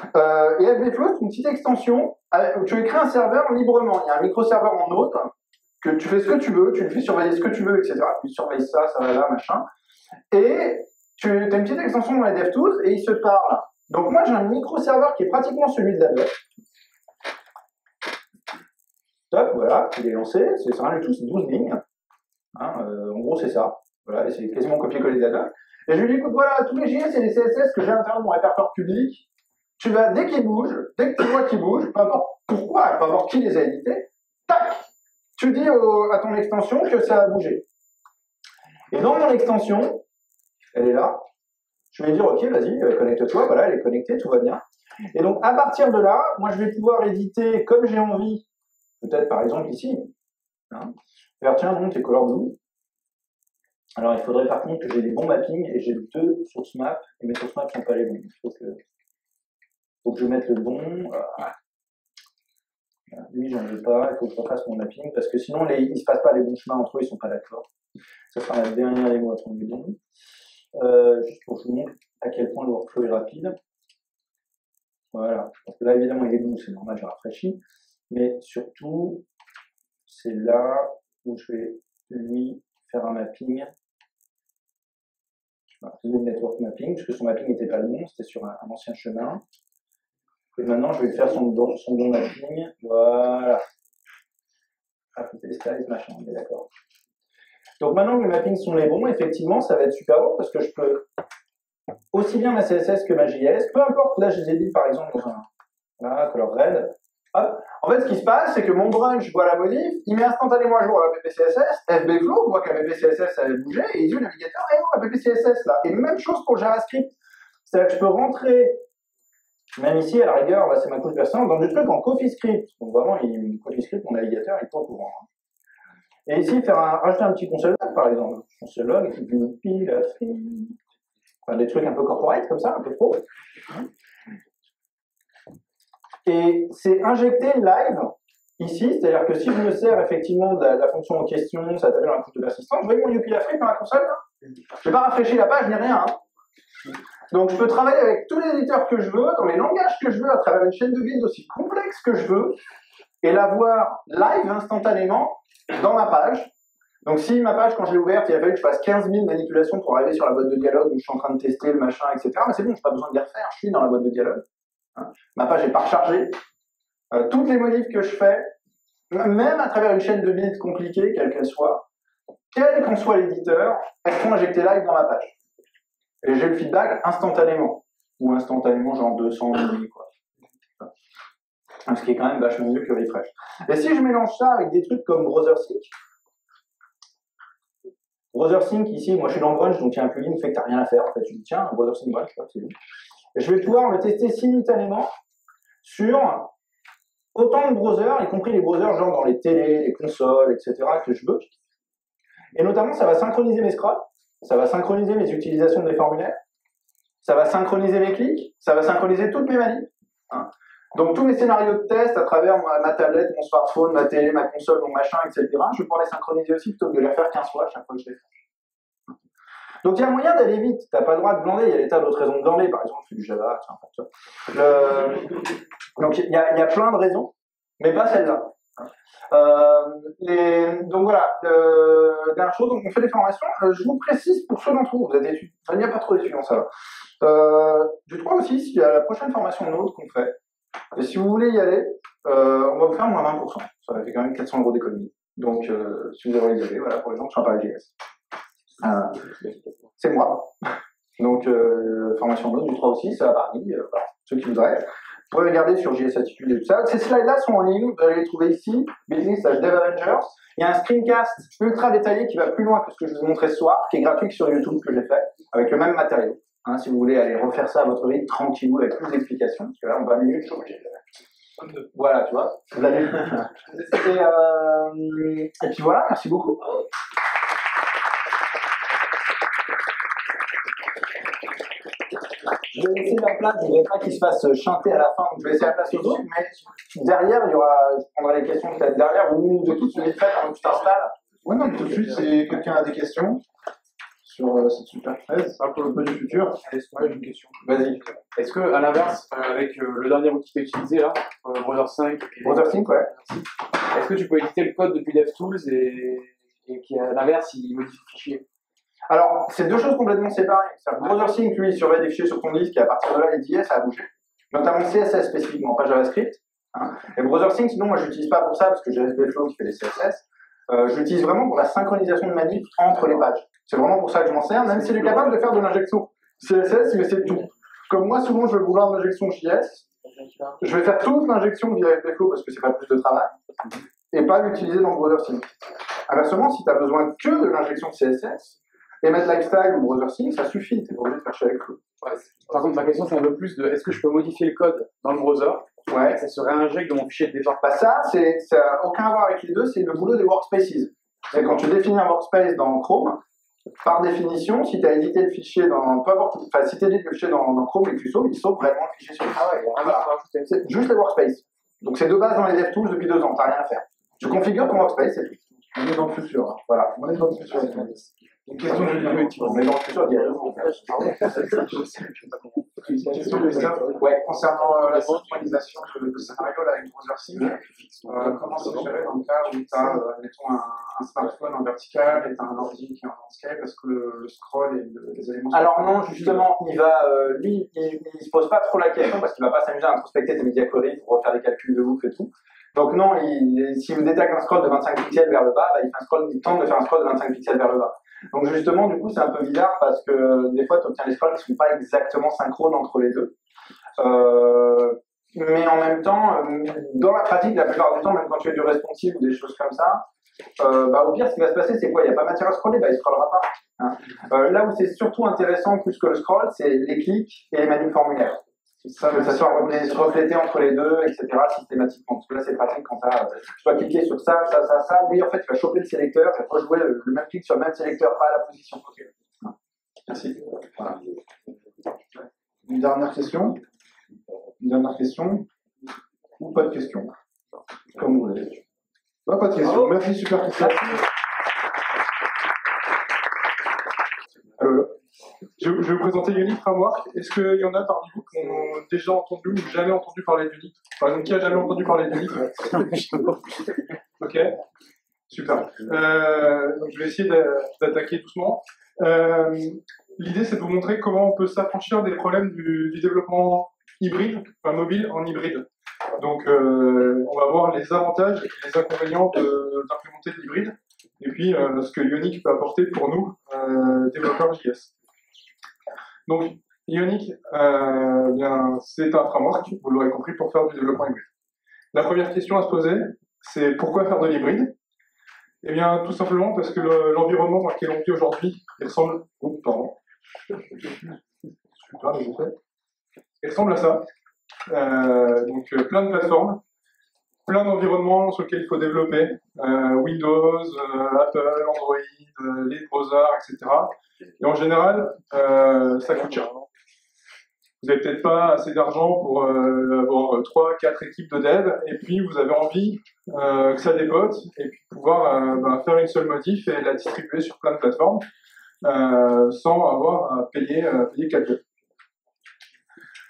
Speaker 6: Et FBFlow, c'est une petite extension où tu écris un serveur librement. Il y a un micro-serveur en Node, que tu fais ce que tu veux, tu lui fais surveiller ce que tu veux, etc. Tu surveilles ça, ça va là, machin. Et tu as une petite extension dans les DevTools et ils se parlent. Donc moi, j'ai un micro-serveur qui est pratiquement celui de l'Adobe. Top, voilà, il est lancé, c'est rien du tout, c'est 12 lignes. Hein, en gros, c'est ça. Voilà, et c'est quasiment copier-coller d'Adobe. Et je lui dis, écoute, voilà, tous les JS et les CSS que j'ai à l'intérieur de mon répertoire public, tu vas, dès qu'ils bougent, dès que tu vois qu'ils bougent, peu importe pourquoi, peu importe qui les a édités, tac, tu dis à ton extension que ça a bougé. Et dans mon extension, elle est là, je vais dire, ok, vas-y, connecte-toi, voilà, elle est connectée, tout va bien. Et donc, à partir de là, moi, je vais pouvoir éditer comme j'ai envie, peut-être par exemple ici, hein, faire, tiens, non, t'es color blue. Alors, il faudrait par contre que j'ai des bons mappings, et j'ai 2 source maps, et mes source maps ne sont pas les bons. Il faut que je mette le bon. Lui, j'en veux pas, il faut que je refasse mon mapping, parce que sinon, il ne se passe pas les bons chemins entre eux, ils ne sont pas d'accord. Ça sera la dernière démo à prendre les bons. Juste pour que je vous montre à quel point le workflow est rapide. Voilà, parce que là, évidemment, il est bleu, c'est normal, j'ai rafraîchi. Mais surtout, c'est là où je vais lui faire un mapping. Voilà, le network mapping, puisque son mapping n'était pas le bon, c'était sur un ancien chemin. Et maintenant, je vais faire son bon mapping. Voilà. Appliquer les styles, machin, on est d'accord. Donc maintenant que les mappings sont les bons, effectivement, ça va être super bon parce que je peux aussi bien ma CSS que ma JS, peu importe, là je les ai dit par exemple dans un voilà, color red. Hop. En fait, ce qui se passe, c'est que mon brunch voit la modif, il met instantanément à jour la PPCSS, FBFlow voit que la PPCSS avait bougé, et il dit au navigateur, et non, la PPCSS là. Et même chose pour le JavaScript. C'est-à-dire que je peux rentrer, même ici, à la rigueur, là, c'est ma couche versante, dans du truc en CoffeeScript. Donc vraiment, CoffeeScript, mon navigateur, il est pas au courant. Et ici, rajouter un petit console log, par exemple. Console log, enfin, des trucs un peu corporate, comme ça, un peu pro. Et c'est injecté live ici, c'est-à-dire que si je me sers effectivement de la fonction en question, ça s'appelle un couple de persistance, vous voyez mon Yuppie Afrique dans la console là? Je n'ai pas rafraîchi la page ni rien. Hein. Donc je peux travailler avec tous les éditeurs que je veux, dans les langages que je veux, à travers une chaîne de build aussi complexe que je veux, et la voir live instantanément dans ma page. Donc si ma page, quand je l'ai ouverte, il a fallu que je fasse 15 000 manipulations pour arriver sur la boîte de dialogue où je suis en train de tester le machin, etc. Mais c'est bon, je n'ai pas besoin de les refaire, je suis dans la boîte de dialogue. Hein. Ma page n'est pas rechargée. Toutes les modifs que je fais, même à travers une chaîne de build compliquée, quelle qu'elle soit, quel qu'en soit l'éditeur, elles sont injectées live dans ma page. Et j'ai le feedback instantanément. Ou instantanément, genre 200 milli, quoi. Ce qui est quand même vachement mieux que Refresh. Et si je mélange ça avec des trucs comme BrowserSync, BrowserSync, ici, moi je suis dans Brunch, donc il y a un plugin qui fait que tu n'as rien à faire. En fait, tu dis tiens, BrowserSync Brunch, c'est bon. Et je vais pouvoir le tester simultanément sur autant de browsers, y compris les browsers genre dans les télés, les consoles, etc. que je veux. Et notamment, ça va synchroniser mes scrolls, ça va synchroniser mes utilisations des formulaires, ça va synchroniser mes clics, ça va synchroniser toutes mes manips. Hein. Donc tous mes scénarios de test à travers ma tablette, mon smartphone, ma télé, ma console, mon machin, etc. Je vais pouvoir les synchroniser aussi plutôt que de les faire 15 fois à chaque fois que je les fais. Donc il y a moyen d'aller vite, t'as pas le droit de glander, il y a des tas d'autres raisons de glander, par exemple, c'est du Java, donc il y a plein de raisons, mais pas celle-là. Donc voilà, dernière chose, donc on fait des formations, je vous précise pour ceux d'entre vous, vous êtes étudiants, il n'y a pas trop d'étudiants, ça va. Du 3 au 6, il y a la prochaine formation Node qu'on fait, et si vous voulez y aller, on va vous faire moins 20%, ça fait quand même 400 € d'économie, donc si vous avez envie d'y aller, voilà, pour les gens qui sont à Paris GS. C'est moi. Donc, formation Node du 3 au 6, c'est à Paris, voilà, ceux qui voudraient. Vous pouvez regarder sur JS Attitude et tout ça. Ces slides-là sont en ligne, vous allez les trouver ici, business/dev-avengers. Il y a un screencast ultra détaillé qui va plus loin que ce que je vous ai montré ce soir, qui est gratuit sur YouTube que j'ai fait, avec le même matériau. Hein, si vous voulez aller refaire ça à votre rythme, tranquillou, avec plus d'explications, parce que là, en 20 minutes, je suis obligé de le faire. Voilà, tu vois. Vous allez... et puis voilà, merci beaucoup. Je vais laisser la place, je ne voudrais pas qu'il se fasse chanter à la fin, donc je vais laisser la place aux autres, mais derrière, il y aura, je prendrai les questions peut-être derrière, ou une ou deux toutes, mais faites avant que tu t'installes.
Speaker 1: Ouais, non, tout de suite, si quelqu'un a des questions sur cette super 13, un peu le peu du futur.
Speaker 7: Ouais, j'ai une question.
Speaker 6: Vas-y.
Speaker 7: Est-ce que, à l'inverse, avec le dernier outil que tu as utilisé là, Browser5,
Speaker 6: BrowserSync, ouais.
Speaker 7: est-ce que tu peux éditer le code depuis DevTools et qu'à l'inverse, il modifie le fichier?
Speaker 6: Alors, c'est deux choses complètement séparées. BrowserSync, lui, il surveille des fichiers sur ton disque et à partir de là, les JS, ça a bougé. Notamment CSS spécifiquement, pas JavaScript. Hein. Et BrowserSync, sinon, moi, je l'utilise pas pour ça parce que j'ai SBFlow qui fait les CSS. Je l'utilise vraiment pour la synchronisation de manip entre les pages. C'est vraiment pour ça que je m'en sers, même s'il est capable de faire de l'injection CSS, mais c'est tout. Comme moi, souvent, je vais vouloir une injection JS. Je vais faire toute l'injection via SBFlow parce que c'est pas plus de travail. Et pas l'utiliser dans BrowserSync. Inversement, si tu as besoin que de l'injection CSS, Emmet Lifestyle ou BrowserSync, ça suffit, tu n'es pas obligé de faire avec Flow.
Speaker 7: Ouais, par contre, ma question, c'est un peu plus de est-ce que je peux modifier le code dans le browser
Speaker 6: Ouais.
Speaker 7: et ça se réinjecte dans mon fichier de départ?
Speaker 6: Bah ça n'a aucun à voir avec les deux, c'est le boulot des workspaces. C'est quand tu définis un workspace dans Chrome, par définition, si tu as édité le fichier dans... si tu édites le fichier dans Chrome et que tu sauves, il sauve vraiment le fichier sur le
Speaker 7: Ah ouais,
Speaker 6: voilà. C'est juste les workspaces. Donc c'est de base dans les DevTools depuis 2 ans, t'as rien à faire. Tu configures ton workspace, c'est tout.
Speaker 1: On est dans le futur. Hein.
Speaker 6: Voilà.
Speaker 1: On est dans le futur. Une question de
Speaker 6: On est dans le futur, il y a
Speaker 3: Ouais, concernant la synchronisation de scénario là, avec BrowserSync, comment c'est géré dans le cas où tu as, mettons, un smartphone en vertical et tu as un ordi qui est en landscape, parce que le scroll et les éléments...
Speaker 6: Alors non, justement, il va, lui, il se pose pas trop la question parce qu'il va pas s'amuser à introspecter tes media queries pour refaire des calculs de ouf et tout. Donc non, s'il détecte un scroll de 25 pixels vers le bas, bah, il tente de faire un scroll de 25 pixels vers le bas. Donc justement, du coup, c'est un peu bizarre parce que des fois, tu obtiens des scrolls qui ne sont pas exactement synchrones entre les deux. Mais en même temps, dans la pratique, la plupart du temps, même quand tu fais du responsive ou des choses comme ça, au pire, ce qui va se passer, c'est quoi? Il n'y a pas matière à scroller, il ne scrollera pas. Hein. Là où c'est surtout intéressant, plus que le scroll, c'est les clics et les manips formulaires. Que ça soit reflété entre les deux, etc., systématiquement. Parce que là, c'est pratique quand tu dois cliquer sur ça. Oui, en fait, tu vas choper le sélecteur, tu vas rejouer le même clic sur le même sélecteur, pas à la position. Merci. Voilà.
Speaker 1: Une dernière question. Ou pas de question. Comme vous voulez. Non, pas de question.
Speaker 7: Bravo.
Speaker 1: Merci, super question. Alors, je vais vous présenter Ionic Framework. Est-ce qu'il y en a parmi vous qui ont déjà entendu ou jamais entendu parler d'Ionic? Par exemple, qui a jamais entendu parler d'Ionic? Ok, super. Donc je vais essayer d'attaquer doucement. L'idée, c'est de vous montrer comment on peut s'affranchir des problèmes du développement hybride, enfin mobile en hybride. Donc, on va voir les avantages et les inconvénients d'implémenter de l'hybride, et puis ce que Ionic peut apporter pour nous, développeurs JS. Donc, Ionic, bien, c'est un framework, vous l'aurez compris, pour faire du développement hybride. La première question à se poser, c'est pourquoi faire de l'hybride? Eh bien, tout simplement parce que l'environnement dans lequel on vit aujourd'hui, il ressemble... Oh, pardon. Il ressemble à ça. Donc, plein de plateformes, plein d'environnements sur lesquels il faut développer, Windows, Apple, Android, les browsers, etc. Et en général, ça coûte cher. Vous n'avez peut-être pas assez d'argent pour avoir 3-4 équipes de dev, et puis vous avez envie que ça dépote, et puis pouvoir faire une seule modif et la distribuer sur plein de plateformes, sans avoir à payer 4 devs.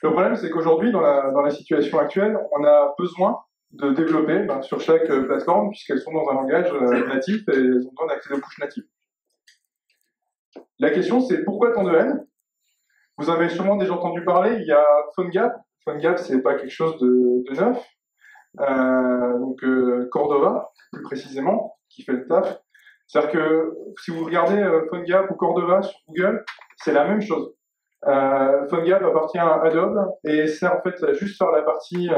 Speaker 1: Le problème, c'est qu'aujourd'hui, dans la situation actuelle, on a besoin de développer sur chaque plateforme, puisqu'elles sont dans un langage natif et elles ont besoin d'accéder aux couches natives. La question, c'est pourquoi tant de haine? Vous avez sûrement déjà entendu parler, il y a PhoneGap. PhoneGap, c'est pas quelque chose de neuf. Donc Cordova, plus précisément, qui fait le taf. C'est-à-dire que si vous regardez PhoneGap ou Cordova sur Google, c'est la même chose. PhoneGap appartient à Adobe et sert en fait à juste faire la partie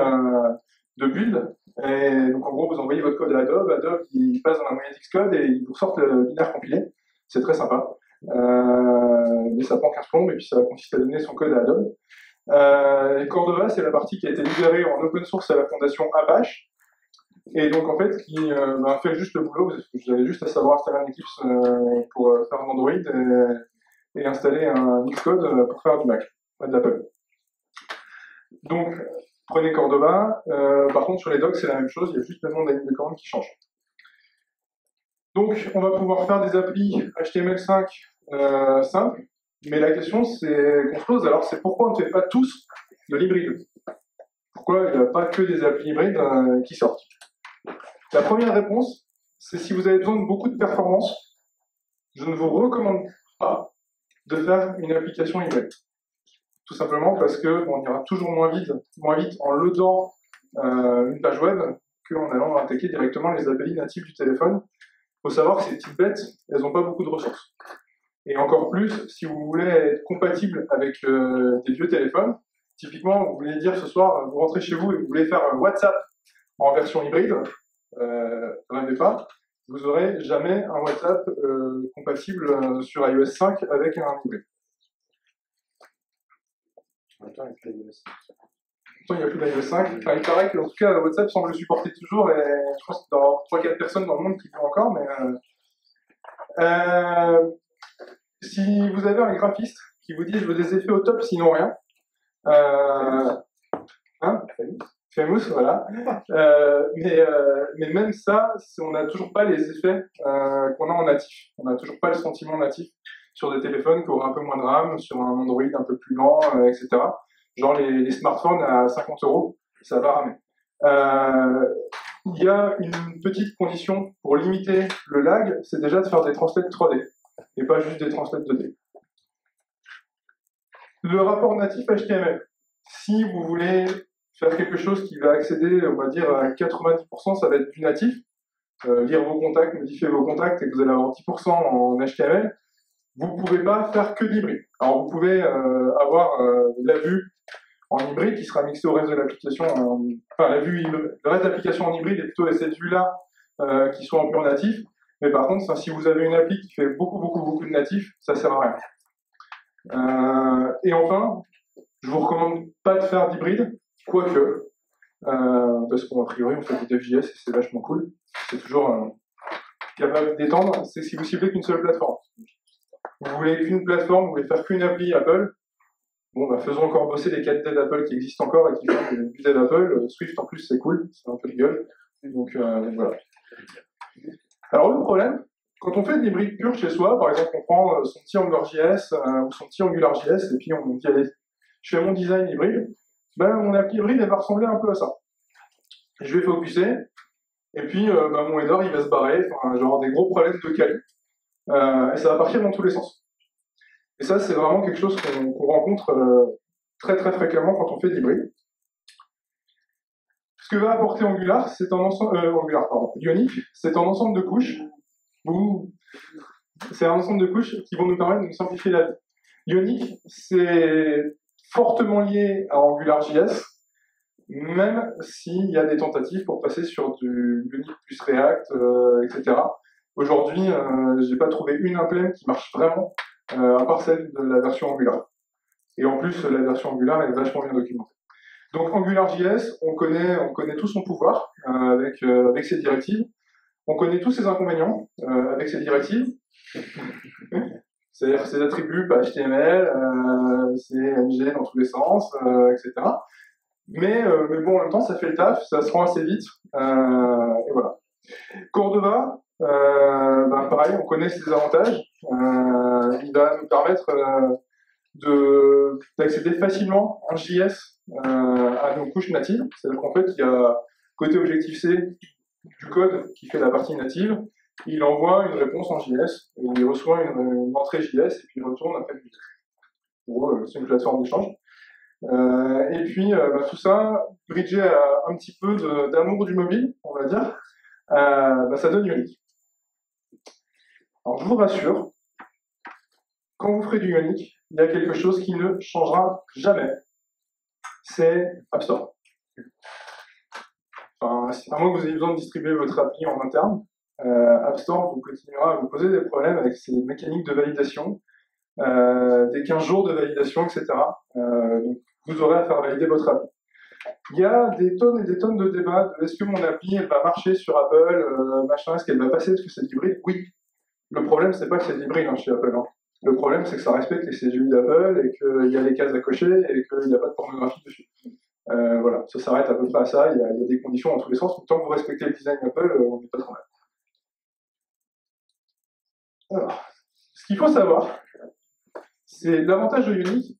Speaker 1: de build. Et donc en gros, vous envoyez votre code à Adobe, Adobe il passe dans la moyenne Xcode et il vous sort le binaire compilé. C'est très sympa. Mais ça prend 15 plombes et puis ça consiste à donner son code à Adobe. Cordova, c'est la partie qui a été libérée en open source à la fondation Apache. Et donc en fait, qui fait juste le boulot. Vous avez juste à savoir installer un Eclipse pour faire un Android et installer un Xcode pour faire du Mac, de l'Apple. Donc, prenez Cordova. Par contre, sur les docs, c'est la même chose. Il y a juste le nom de la ligne de commande qui change. Donc, on va pouvoir faire des applis HTML5 simples. Mais la question qu'on se pose, alors, c'est pourquoi on ne fait pas tous de l'hybride? Pourquoi il n'y a pas que des applis hybrides qui sortent? La première réponse, c'est si vous avez besoin de beaucoup de performance, je ne vous recommande pas de faire une application hybride. Tout simplement parce que on ira toujours moins vite en loadant une page web qu'en allant attaquer directement les API natifs du téléphone. Il faut savoir que ces petites bêtes, elles n'ont pas beaucoup de ressources. Et encore plus, si vous voulez être compatible avec des vieux téléphones, typiquement, vous voulez dire ce soir, vous rentrez chez vous et vous voulez faire WhatsApp en version hybride, rêvez pas, vous n'aurez jamais un WhatsApp compatible sur iOS 5 avec un hybride. Il n'y a plus d'iOS 5. Enfin, il paraît qu'en tout cas, WhatsApp semble le supporter toujours, et je pense qu'il y a 3-4 personnes dans le monde qui le font encore, mais... si vous avez un graphiste qui vous dit « je veux des effets au top, sinon rien », Famous, voilà. Mais même ça, on n'a toujours pas les effets qu'on a en natif. On n'a toujours pas le sentiment natif sur des téléphones qui auraient un peu moins de RAM, sur un Android un peu plus lent, etc. Genre les smartphones à 50 €, ça va ramer. Il y a une petite condition pour limiter le lag, c'est déjà de faire des translates 3D et pas juste des translates 2D. Le rapport natif HTML. Si vous voulez faire quelque chose qui va accéder, on va dire, à 90%, ça va être du natif. Lire vos contacts, modifier vos contacts et que vous allez avoir 10% en HTML. Vous ne pouvez pas faire que de l'hybride. Alors vous pouvez avoir la vue en hybride qui sera mixée au reste de l'application. Enfin, la vue, le reste de l'application en hybride est plutôt cette vue-là qui soit en pur natif. Mais par contre, si vous avez une appli qui fait beaucoup de natif, ça sert à rien. Et enfin, je vous recommande pas de faire d'hybride, quoique, parce qu'en priori on fait du DevJS et c'est vachement cool. C'est toujours capable d'étendre, c'est si vous ciblez qu'une seule plateforme. Vous voulez qu'une plateforme, vous voulez faire qu'une appli Apple,
Speaker 8: Bon, bah, faisons encore bosser les 4D d'Apple qui existent encore et qui font du dev Apple. Swift, en plus, c'est cool, c'est un peu de gueule. Donc, voilà. Alors, le problème, quand on fait de l'hybride pur chez soi, par exemple, on prend son petit AngularJS ou son petit AngularJS, et puis on dit, allez, je fais mon design hybride, ben, mon appli hybride, elle va ressembler un peu à ça. Je vais focuser, et puis ben, mon header, il va se barrer, enfin, genre des gros problèmes de quali, et ça va partir dans tous les sens. Et ça, c'est vraiment quelque chose qu'on rencontre très très fréquemment quand on fait de l'hybride. Ce que va apporter Angular, c'est un ensemble, Ionic, c'est un ensemble de couches, c'est un ensemble de couches qui vont nous permettre de nous simplifier la vie. Ionic, c'est fortement lié à AngularJS, même s'il y a des tentatives pour passer sur du Ionic plus React, etc. Aujourd'hui, j'ai pas trouvé une implème qui marche vraiment, à part celle de la version Angular. Et en plus, la version Angular est vachement bien documentée. Donc AngularJS, on connaît tout son pouvoir avec ses directives. On connaît tous ses inconvénients avec ses directives. C'est-à-dire ses attributs, pas HTML, ses NG dans tous les sens, etc. Mais bon, en même temps, ça fait le taf, ça se rend assez vite. Et voilà. Cordova, ben, pareil, on connaît ses avantages. Il va nous permettre d'accéder facilement en JS à nos couches natives. C'est-à-dire qu'en fait, il y a côté Objective-C du code qui fait la partie native, il envoie une réponse en JS, où il reçoit une entrée JS, et puis il retourne après du texte. En gros, c'est une plateforme d'échange. Et puis, bah, tout ça, bridgé à un petit peu d'amour du mobile, on va dire, bah, ça donne Ionic. Alors, je vous rassure, quand vous ferez du Ionic, il y a quelque chose qui ne changera jamais. C'est App Store. Enfin, à moins que vous ayez besoin de distribuer votre appli en interne, App Store vous continuera à vous poser des problèmes avec ces mécaniques de validation, des 15 jours de validation, etc. Donc, vous aurez à faire valider votre appli. Il y a des tonnes et des tonnes de débats de est-ce que mon appli elle va marcher sur Apple, machin, est-ce qu'elle va passer, est-ce que c'est hybride? Oui. Le problème, c'est pas que c'est hybride hein, chez Apple. Hein. Le problème, c'est que ça respecte les CGI d'Apple et qu'il y a les cases à cocher et qu'il n'y a pas de pornographie dessus. Voilà, ça s'arrête à peu près à ça. Il y a des conditions dans tous les sens. Donc, tant que vous respectez le design Apple, on n'est pas trop mal. Alors, ce qu'il faut savoir, c'est l'avantage de Ionic,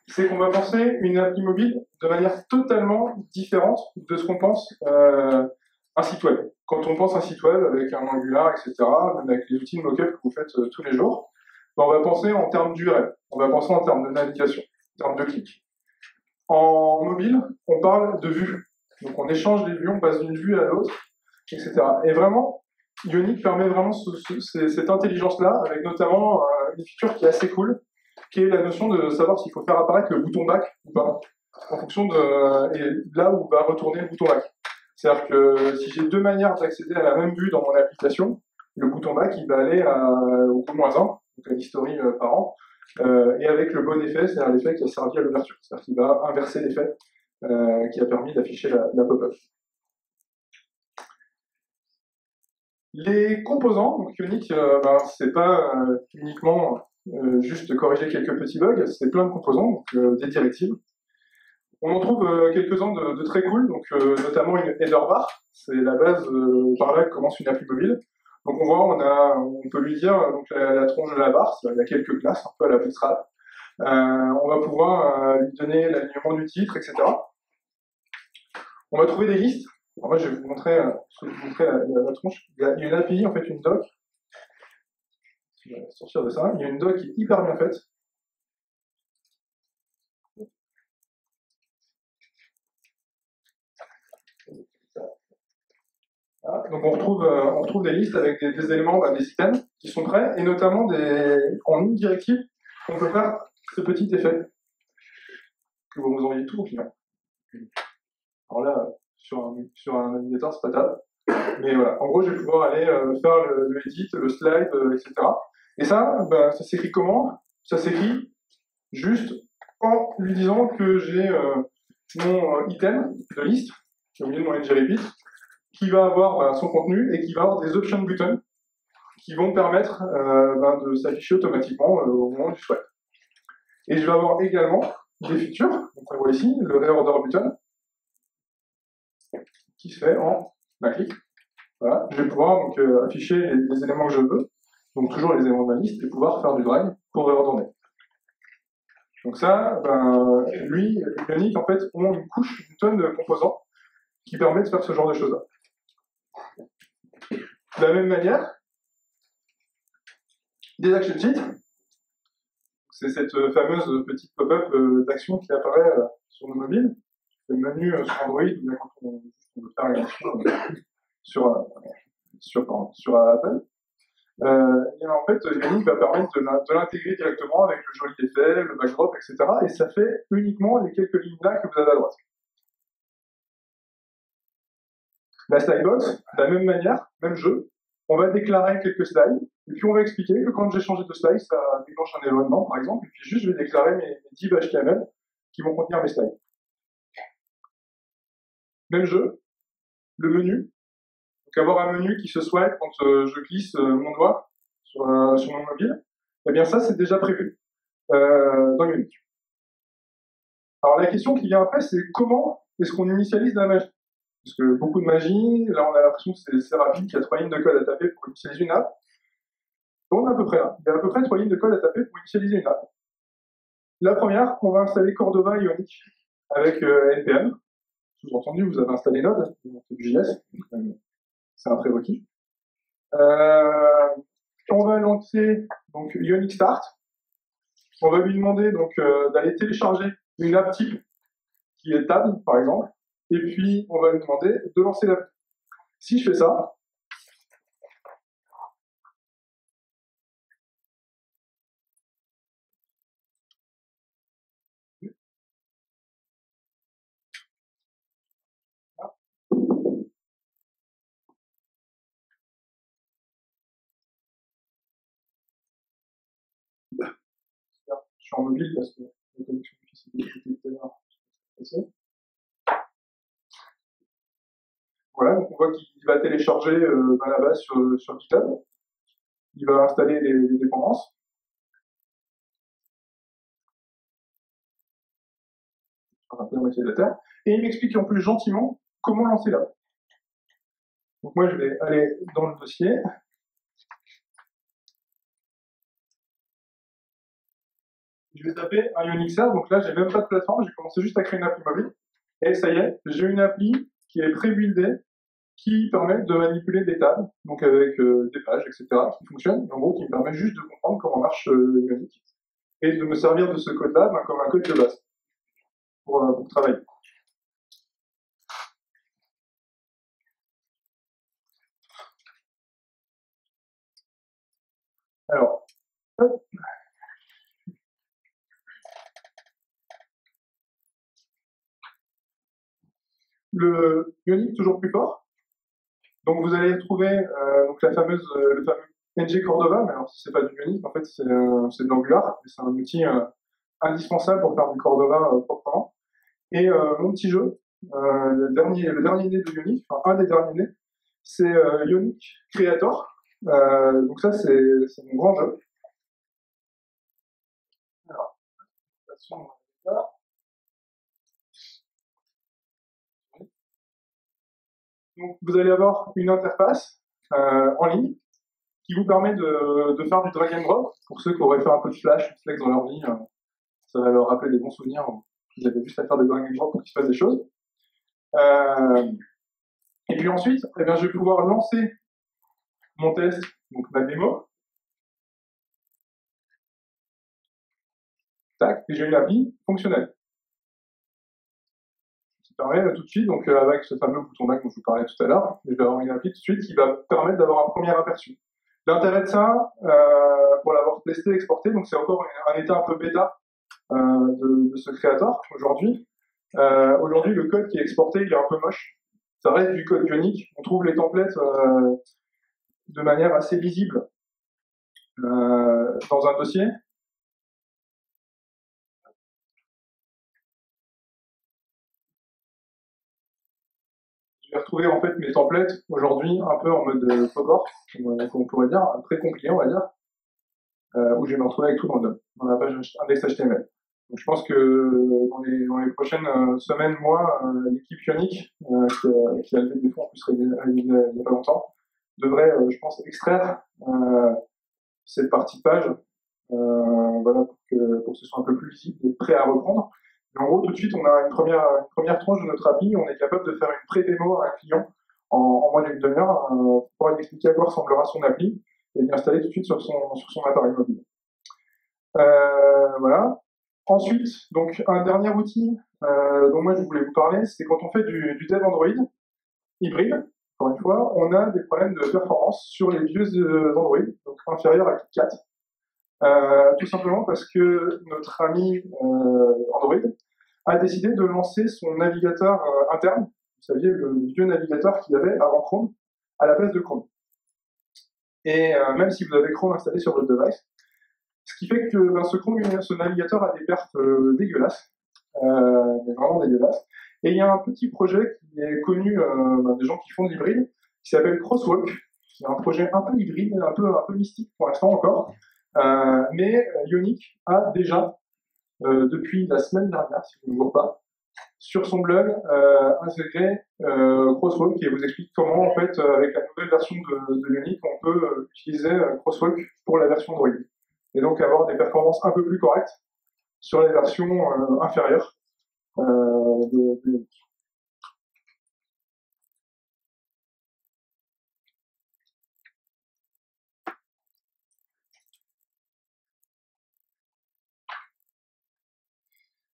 Speaker 8: c'est qu'on va penser une appli mobile de manière totalement différente de ce qu'on pense un site web. Quand on pense un site web avec un Angular, etc., même avec les outils de mock-up que vous faites tous les jours, ben on va penser en termes d'URL, on va penser en termes de navigation, en termes de clics. En mobile, on parle de vues. Donc on échange les vues, on passe d'une vue à l'autre, etc. Et vraiment, Ionic permet vraiment cette intelligence-là, avec notamment une feature qui est assez cool, qui est la notion de savoir s'il faut faire apparaître le bouton back ou pas, en fonction de là où va retourner le bouton back. C'est-à-dire que si j'ai deux manières d'accéder à la même vue dans mon application, le bouton back il va aller au -1, donc à l'historie par an, et avec le bon effet, c'est-à-dire l'effet qui a servi à l'ouverture, c'est-à-dire qu'il va inverser l'effet qui a permis d'afficher la pop-up. Les composants, donc Ionic, ben, c'est pas uniquement juste corriger quelques petits bugs, c'est plein de composants, donc des directives. On en trouve quelques-uns de très cool, donc notamment une header bar, c'est la base par là que commence une appli mobile. Donc on voit, on peut lui dire donc la tronche de la barre, il y a quelques classes, un peu à la Bootstrap. On va pouvoir lui donner l'alignement du titre, etc. On va trouver des listes. Alors moi je vais vous montrer, la tronche. Il y a une API, en fait une doc. Je vais sortir de ça. Il y a une doc qui est hyper bien faite. Voilà. Donc on retrouve des listes avec des éléments, des items qui sont prêts, et notamment en une directive, on peut faire ce petit effet que vous envoyez tout au client. Alors là, sur un navigateur, c'est pas table. Mais voilà, en gros, je vais pouvoir aller faire le edit, le slide, etc. Et ça, ça s'écrit comment? Ça s'écrit juste en lui disant que j'ai mon item de liste, au milieu de mon ngRepeat, qui va avoir son contenu et qui va avoir des option buttons qui vont permettre de s'afficher automatiquement au moment du swipe. Et je vais avoir également des futurs, donc on voit ici le reorder button, qui se fait en un clic. Voilà. Je vais pouvoir donc, afficher les éléments que je veux, donc toujours les éléments de ma liste, et pouvoir faire du drag pour réordonner. Donc ça, ben, lui, Ionic, en fait, ont une couche, une tonne de composants qui permet de faire ce genre de choses-là. De la même manière, des action sheets, c'est cette fameuse petite pop-up d'action qui apparaît sur nos mobiles, le menu sur Android, ou bien quand on veut faire une action sur Apple. Et en fait, Ionic va permettre de l'intégrer directement avec le joli effet, le backdrop, etc. Et ça fait uniquement les quelques lignes là que vous avez à droite. La slidebox, de la même manière, même jeu, on va déclarer quelques slides, et puis on va expliquer que quand j'ai changé de slide, ça déclenche un événement, par exemple, et puis juste je vais déclarer mes divs HTML qui vont contenir mes slides. Même jeu, le menu. Donc avoir un menu qui se swipe quand je glisse mon doigt sur mon mobile, eh bien ça c'est déjà prévu dans Ionic. Alors la question qui vient après, c'est comment est-ce qu'on initialise la magie? Parce que beaucoup de magie, là on a l'impression que c'est rapide, qu'il y a 3 lignes de code à taper pour initialiser une app. On est à peu près là. Il y a à peu près 3 lignes de code à taper pour initialiser une app. La première, on va installer Cordova Ionic avec NPM. Sous-entendu, vous avez installé Node, du JS, c'est un prérequis. On va lancer donc Ionic Start. On va lui demander donc d'aller télécharger une app type qui est Tab, par exemple. Et puis, on va lui demander de lancer l'app. Si je fais ça, je suis en mobile parce que la connexion difficile tout à l'heure. Voilà, donc on voit qu'il va télécharger à la base sur GitHub. Il va installer les dépendances. Un peu la moitié de la terre. Et il m'explique en plus gentiment comment lancer l'app. Donc moi je vais aller dans le dossier. Je vais taper un Ionic Serve, donc là j'ai même pas de plateforme, j'ai commencé juste à créer une appli mobile. Et ça y est, j'ai une appli qui est pré-buildée, qui permet de manipuler des tables, donc avec des pages, etc., qui fonctionnent, en gros qui me permet juste de comprendre comment marche Ionic, et de me servir de ce code-là comme un code de base, pour travailler. Alors, hop. Le Ionic toujours plus fort. Donc vous allez trouver donc le fameux NG Cordova, mais alors c'est pas du Ionic, en fait c'est de l'Angular, c'est un outil indispensable pour faire du Cordova proprement. Et mon petit jeu, le dernier né de Ionic, enfin un des derniers nés, c'est Ionic Creator. Donc ça c'est mon grand jeu. Alors, de toute façon, on va donc, vous allez avoir une interface en ligne qui vous permet de faire du drag and drop. Pour ceux qui auraient fait un peu de Flash ou de Flex dans leur vie, ça va leur rappeler des bons souvenirs. Vous avez juste à faire des drag and drop pour qu'il se passe des choses. Et puis ensuite, eh bien, je vais pouvoir lancer mon test, donc ma démo. Tac, et j'ai une appli fonctionnelle. Qui permet tout de suite, donc avec ce fameux bouton back dont je vous parlais tout à l'heure, je vais avoir une appli tout de suite qui va permettre d'avoir un premier aperçu. L'intérêt de ça, pour l'avoir testé, exporté, donc c'est encore un état un peu bêta de ce créateur aujourd'hui. Aujourd'hui, le code qui est exporté, il est un peu moche. Ça reste du code Ionic. On trouve les templates de manière assez lisible dans un dossier. Je vais retrouver en fait mes templates aujourd'hui un peu en mode pop-art, comme on pourrait dire, très compliqué on va dire, où je vais me retrouver avec tout dans la page index HTML. Donc, je pense que dans les prochaines semaines, mois, l'équipe Ionic, qui a levé des fonds en plus il n'y a pas longtemps, devrait, je pense, extraire cette partie de page, voilà, pour que ce soit un peu plus visible et prêt à reprendre. Et en gros, tout de suite, on a une première tranche de notre appli, on est capable de faire une pré-démo à un client en moins d'une demi-heure pour pouvoir lui expliquer à quoi ressemblera son appli et l'installer tout de suite sur son appareil mobile. Voilà. Ensuite, donc un dernier outil dont moi je voulais vous parler, c'est quand on fait du dev Android hybride. Encore une fois, on a des problèmes de performance sur les vieux Android, donc inférieurs à KitKat. Tout simplement parce que notre ami Android a décidé de lancer son navigateur interne, vous saviez, le vieux navigateur qu'il y avait avant Chrome, à la place de Chrome. Et même si vous avez Chrome installé sur votre device, ce qui fait que ce navigateur a des perfs dégueulasses, vraiment dégueulasses. Et il y a un petit projet qui est connu des gens qui font de l'hybride, qui s'appelle Crosswalk, qui est un projet un peu hybride, un peu mystique pour l'instant encore. Mais Ionic a déjà, depuis la semaine dernière, si je ne me gourre pas, sur son blog, intégré Crosswalk et vous explique comment, en fait, avec la nouvelle version de Ionic, on peut utiliser Crosswalk pour la version Android. Et donc avoir des performances un peu plus correctes sur les versions inférieures de Ionic.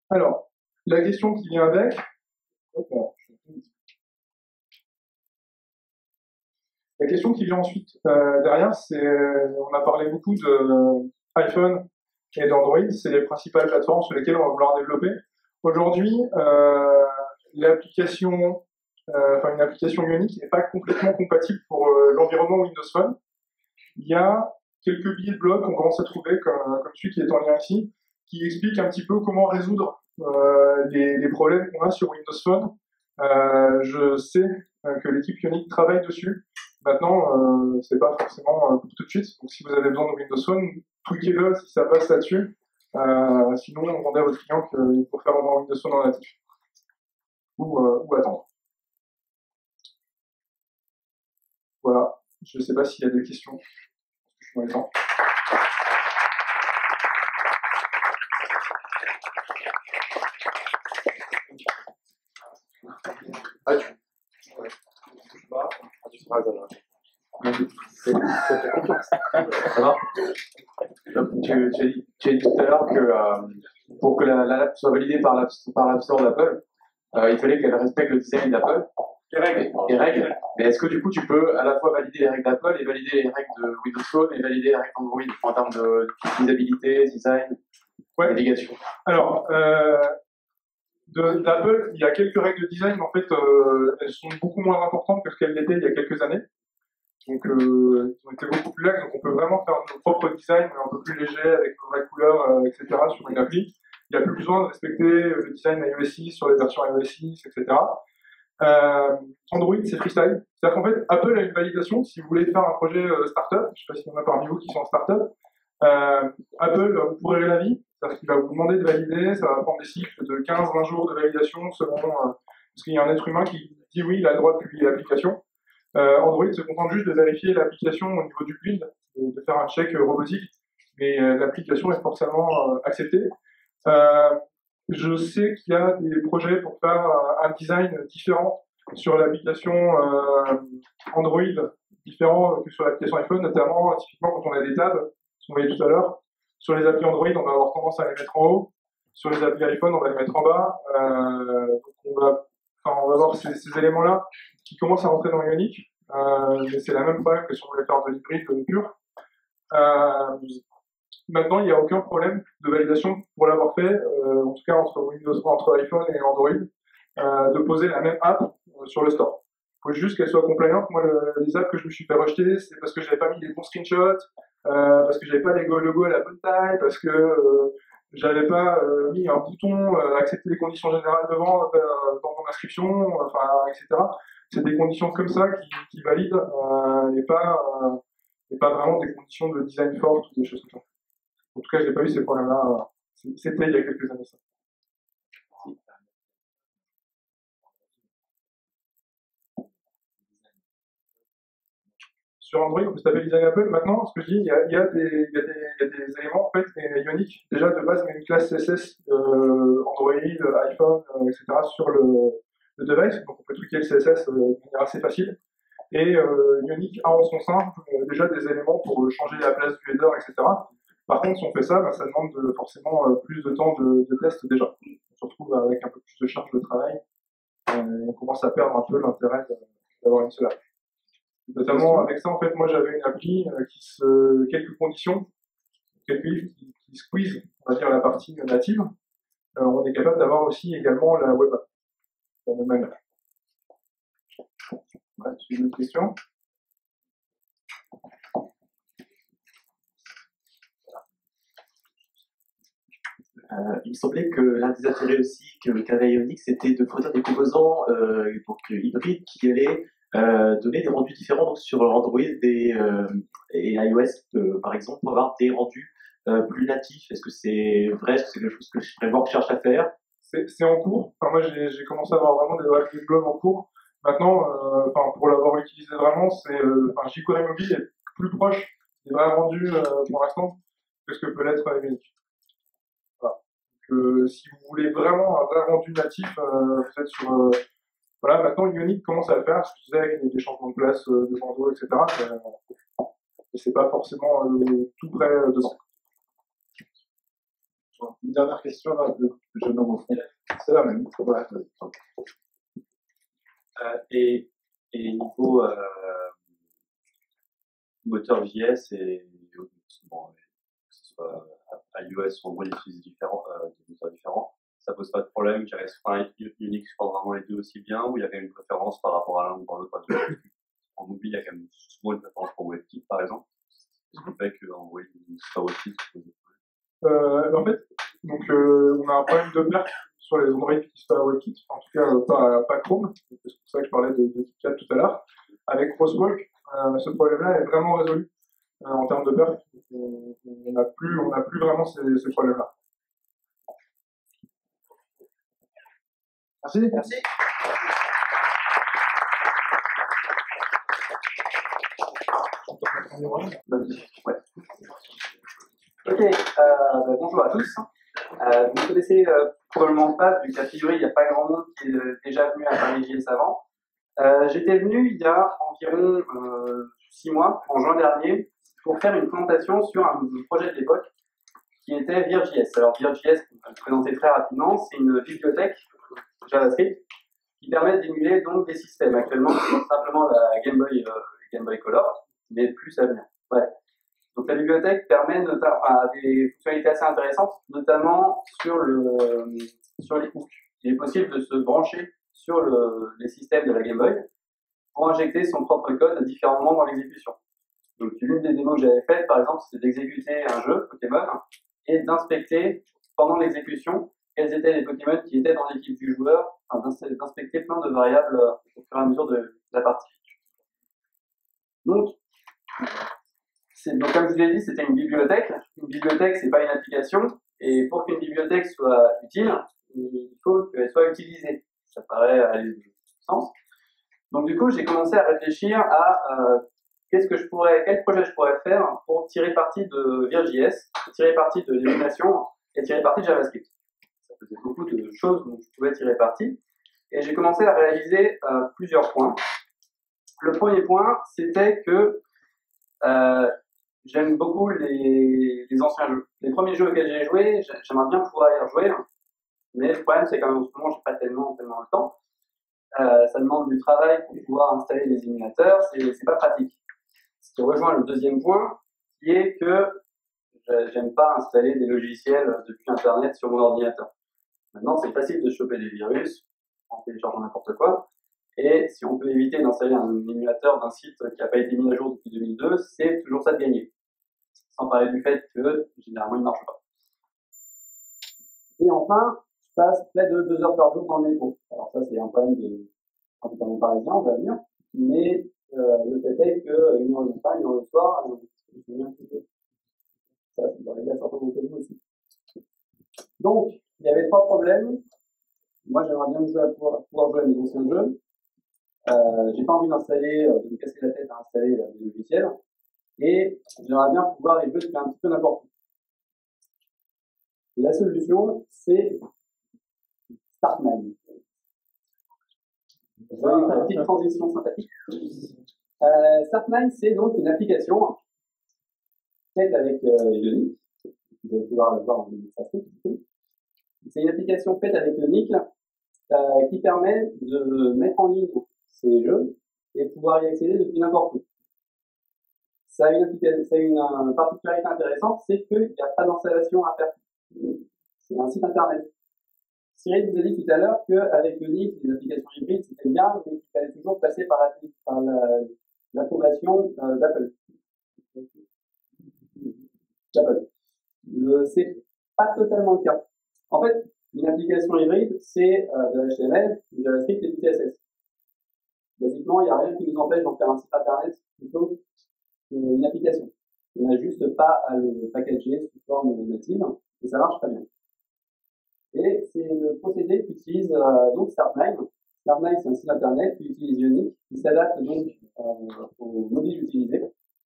Speaker 8: Alors, la question qui vient avec, la question qui vient ensuite derrière, c'est, on a parlé beaucoup de iPhone et d'Android, c'est les principales plateformes sur lesquelles on va vouloir développer. Aujourd'hui, l'application, une application Ionic n'est pas complètement compatible pour l'environnement Windows Phone. Il y a quelques billets de blog qu'on commence à trouver, comme celui qui est en lien ici, qui explique un petit peu comment résoudre les problèmes qu'on a sur Windows Phone. Je sais que l'équipe Ionic travaille dessus. Maintenant, c'est pas forcément pour tout de suite. Donc, si vous avez besoin de Windows Phone, tweakez-le si ça passe là-dessus. Sinon, demandez à votre client qu'il faut faire un Windows Phone en natif. Ou attendre. Voilà. Je ne sais pas s'il y a des questions. Je suis dans les temps.
Speaker 7: Tu as dit tout à l'heure que pour que l'app soit validée par l'App Store d'Apple, il fallait qu'elle respecte le design d'Apple. Les règles. Mais est-ce que du coup tu peux à la fois valider les règles d'Apple et valider les règles de Windows Phone et valider les règles d'Android en termes d'utilisabilité, design, navigation?
Speaker 8: Alors, d'Apple, il y a quelques règles de design, mais en fait, elles sont beaucoup moins importantes que ce qu'elles l'étaient il y a quelques années. Donc, ils ont été beaucoup plus laxes, donc on peut vraiment faire nos propres designs, un peu plus légers, avec nos vraies couleurs, etc., sur une appli. Il n'y a plus besoin de respecter le design iOS 6 sur les versions iOS 6, etc. Android, c'est freestyle. C'est-à-dire qu'en fait, Apple a une validation. Si vous voulez faire un projet startup, je ne sais pas s'il y en a parmi vous qui sont en startup, Apple vous pourrez la vie. C'est-à-dire qu'il va vous demander de valider. Ça va prendre des cycles de 15-20 jours de validation selon parce qu'il y a un être humain qui dit oui, il a le droit de publier l'application. Android se contente juste de vérifier l'application au niveau du build, de faire un check robotique, mais l'application est forcément acceptée. Je sais qu'il y a des projets pour faire un design différent sur l'application Android, différent que sur l'application iPhone, notamment typiquement quand on a des tabs, ce qu'on voyait tout à l'heure. Sur les applis Android, on va avoir tendance à les mettre en haut. Sur les applis iPhone, on va les mettre en bas. Donc on va voir ces éléments-là qui commencent à rentrer dans Ionic. Mais c'est la même problème que si on voulait faire de l'hybride pur. Maintenant, il n'y a aucun problème de validation pour l'avoir fait, en tout cas entre iPhone et Android, de poser la même app sur le store. Il faut juste qu'elle soit compliant. Moi, les apps que je me suis fait rejeter, c'est parce que j'avais pas mis les bons screenshots, parce que j'avais pas les logos à la bonne taille, parce que j'avais pas mis un bouton accepter les conditions générales devant dans mon inscription, etc. C'est des conditions comme ça qui valident et pas vraiment des conditions de design fortes ou des choses comme ça. En tout cas, je n'ai pas eu ces problèmes-là C'était il y a quelques années ça. Sur Android, on peut se taper Design Apple. Maintenant, ce que je dis, il y a des éléments, en fait, et Ionic, déjà de base, met une classe CSS Android, iPhone, etc. sur le device. Donc, on peut tweaker le CSS de manière assez facile. Et Ionic a en son sein déjà des éléments pour changer la place du header, etc. Par contre, si on fait ça, ça demande forcément plus de temps de test déjà. On se retrouve avec un peu plus de charge de travail. On commence à perdre un peu l'intérêt d'avoir une seule app. Notamment avec ça, en fait, moi j'avais une appli quelques conditions, quelques livres qui squeeze, on va dire, la partie native. On est capable d'avoir aussi également la web app. De la même manière. Ouais, c'est une autre question.
Speaker 9: Il me semblait que l'un des intérêts aussi qu'avait Ionic, c'était de fournir des composants hybrides qui allaient donner des rendus différents donc, sur Android et iOS, par exemple, pour avoir des rendus plus natifs. Est-ce que c'est vrai? Est-ce que c'est quelque chose que le framework cherche à faire?
Speaker 8: C'est en cours. Enfin, moi, j'ai commencé à avoir vraiment des blogs en cours. Maintenant, pour l'avoir utilisé vraiment, jQuery Mobile est plus proche des vrais rendus pour l'instant que ce que peut l'être Ionic. Si vous voulez vraiment un vrai rendu natif, vous êtes sur... voilà, maintenant Ionic commence à le faire, ce que je disais avec des changements de place, de bandeaux, etc. Mais c'est pas forcément tout près dedans.
Speaker 1: Une dernière question là, de jeune homme au fond. C'est la même. Ouais.
Speaker 10: Et niveau moteur JS et bon, que ce soit iOS ou Android utilisent des moteurs différents, ça pose pas de problème. Unix supporte vraiment les deux aussi bien, ou il y avait une préférence par rapport à l'un ou par l'autre. En mobile, il y a quand même souvent une préférence pour WebKit, par exemple. Ce qui fait qu'en Android, c'est pas WebKit.
Speaker 8: En fait, donc, on a un problème de perf sur les Android qui utilisent pas WebKit, en tout cas pas Chrome, c'est pour ça que je parlais de KitKat tout à l'heure. Avec Crosswalk, ce problème-là est vraiment résolu en termes de perf. On n'a plus vraiment ces problèmes-là.
Speaker 1: Merci.
Speaker 6: Merci.
Speaker 11: Ouais. Ok, bonjour à tous. Vous ne connaissez probablement pas, vu qu'a priori il n'y a pas grand monde qui est déjà venu à Paris-JS avant. J'étais venu il y a environ 6 mois, en juin dernier, pour faire une présentation sur un projet de l'époque qui était Vir.js. Alors Vir.js, pour le présenter très rapidement, c'est une bibliothèque JavaScript qui permet d'émuler donc des systèmes. Actuellement, c'est simplement la Game Boy Color, mais plus à venir. Ouais. Donc la bibliothèque permet des fonctionnalités assez intéressantes, notamment sur les hooks. Il est possible de se brancher sur les systèmes de la Game Boy pour injecter son propre code différemment dans l'exécution. Donc l'une des démos que j'avais faites, par exemple, c'était d'exécuter un jeu Pokémon et d'inspecter pendant l'exécution quels étaient les Pokémon qui étaient dans l'équipe du joueur, d'inspecter plein de variables au fur et à mesure de la partie. Donc, comme je vous l'ai dit, c'était une bibliothèque. Une bibliothèque, c'est pas une application. Et pour qu'une bibliothèque soit utile, il faut qu'elle soit utilisée. Ça paraît aller de sens. Donc du coup, j'ai commencé à réfléchir à quel projet je pourrais faire pour tirer parti de Vir.js, tirer parti de l'émulation et tirer parti de JavaScript. Ça faisait beaucoup de choses dont je pouvais tirer parti. Et j'ai commencé à réaliser plusieurs points. Le premier point, c'était que j'aime beaucoup les anciens jeux. Les premiers jeux auxquels j'ai joué, j'aimerais bien pouvoir y rejouer. Mais le problème, c'est qu'en ce moment, j'ai pas tellement le temps. Ça demande du travail pour pouvoir installer les émulateurs, c'est pas pratique. Ce qui rejoint le deuxième point, qui est que j'aime pas installer des logiciels depuis Internet sur mon ordinateur. Maintenant, c'est facile de choper des virus en téléchargeant n'importe quoi. Et si on peut éviter d'installer un émulateur d'un site qui n'a pas été mis à jour depuis 2002, c'est toujours ça de gagner. Sans parler du fait que généralement il ne marche pas. Et enfin, je passe près de 2 heures par jour dans le métro. Alors ça, c'est un problème principalement parisien, on va dire. Mais le fait est qu'une heure le matin, une heure le soir, je me souviens un petit peu. Ça doit arriver à certains d'entre vous aussi. Donc, il y avait 3 problèmes. Moi, j'aimerais bien pouvoir jouer à mes anciens jeux. J'ai pas envie d'installer, de me casser la tête à installer des logiciels. Et j'aimerais bien pouvoir les jeux faire un petit peu n'importe où. La solution, c'est Startmine. Je vais faire une petite transition sympathique. Startmine, c'est donc une application faite avec Ionic. Vous allez pouvoir le voir en démonstration. C'est une application faite avec Ionic qui permet de mettre en ligne ces jeux et de pouvoir y accéder depuis n'importe où. Ça a une particularité intéressante, c'est qu'il n'y a pas d'installation à faire. C'est un site internet. Cyril vous a dit tout à l'heure qu'avec Ionic, les applications hybrides, c'était bien, mais qu'il fallait toujours passer par l'approbation d'Apple. C'est pas totalement le cas. En fait, une application hybride, c'est de l'HTML, du JavaScript et du CSS. Basiquement, il n'y a rien qui nous empêche d'en faire un site internet plutôt qu'une application. On n'a juste pas à le packager sous forme native, et ça marche très bien. Et c'est le procédé qu'utilise donc Startmine. Startmine, c'est un site internet qui utilise Ionic, qui s'adapte donc aux mobiles utilisés,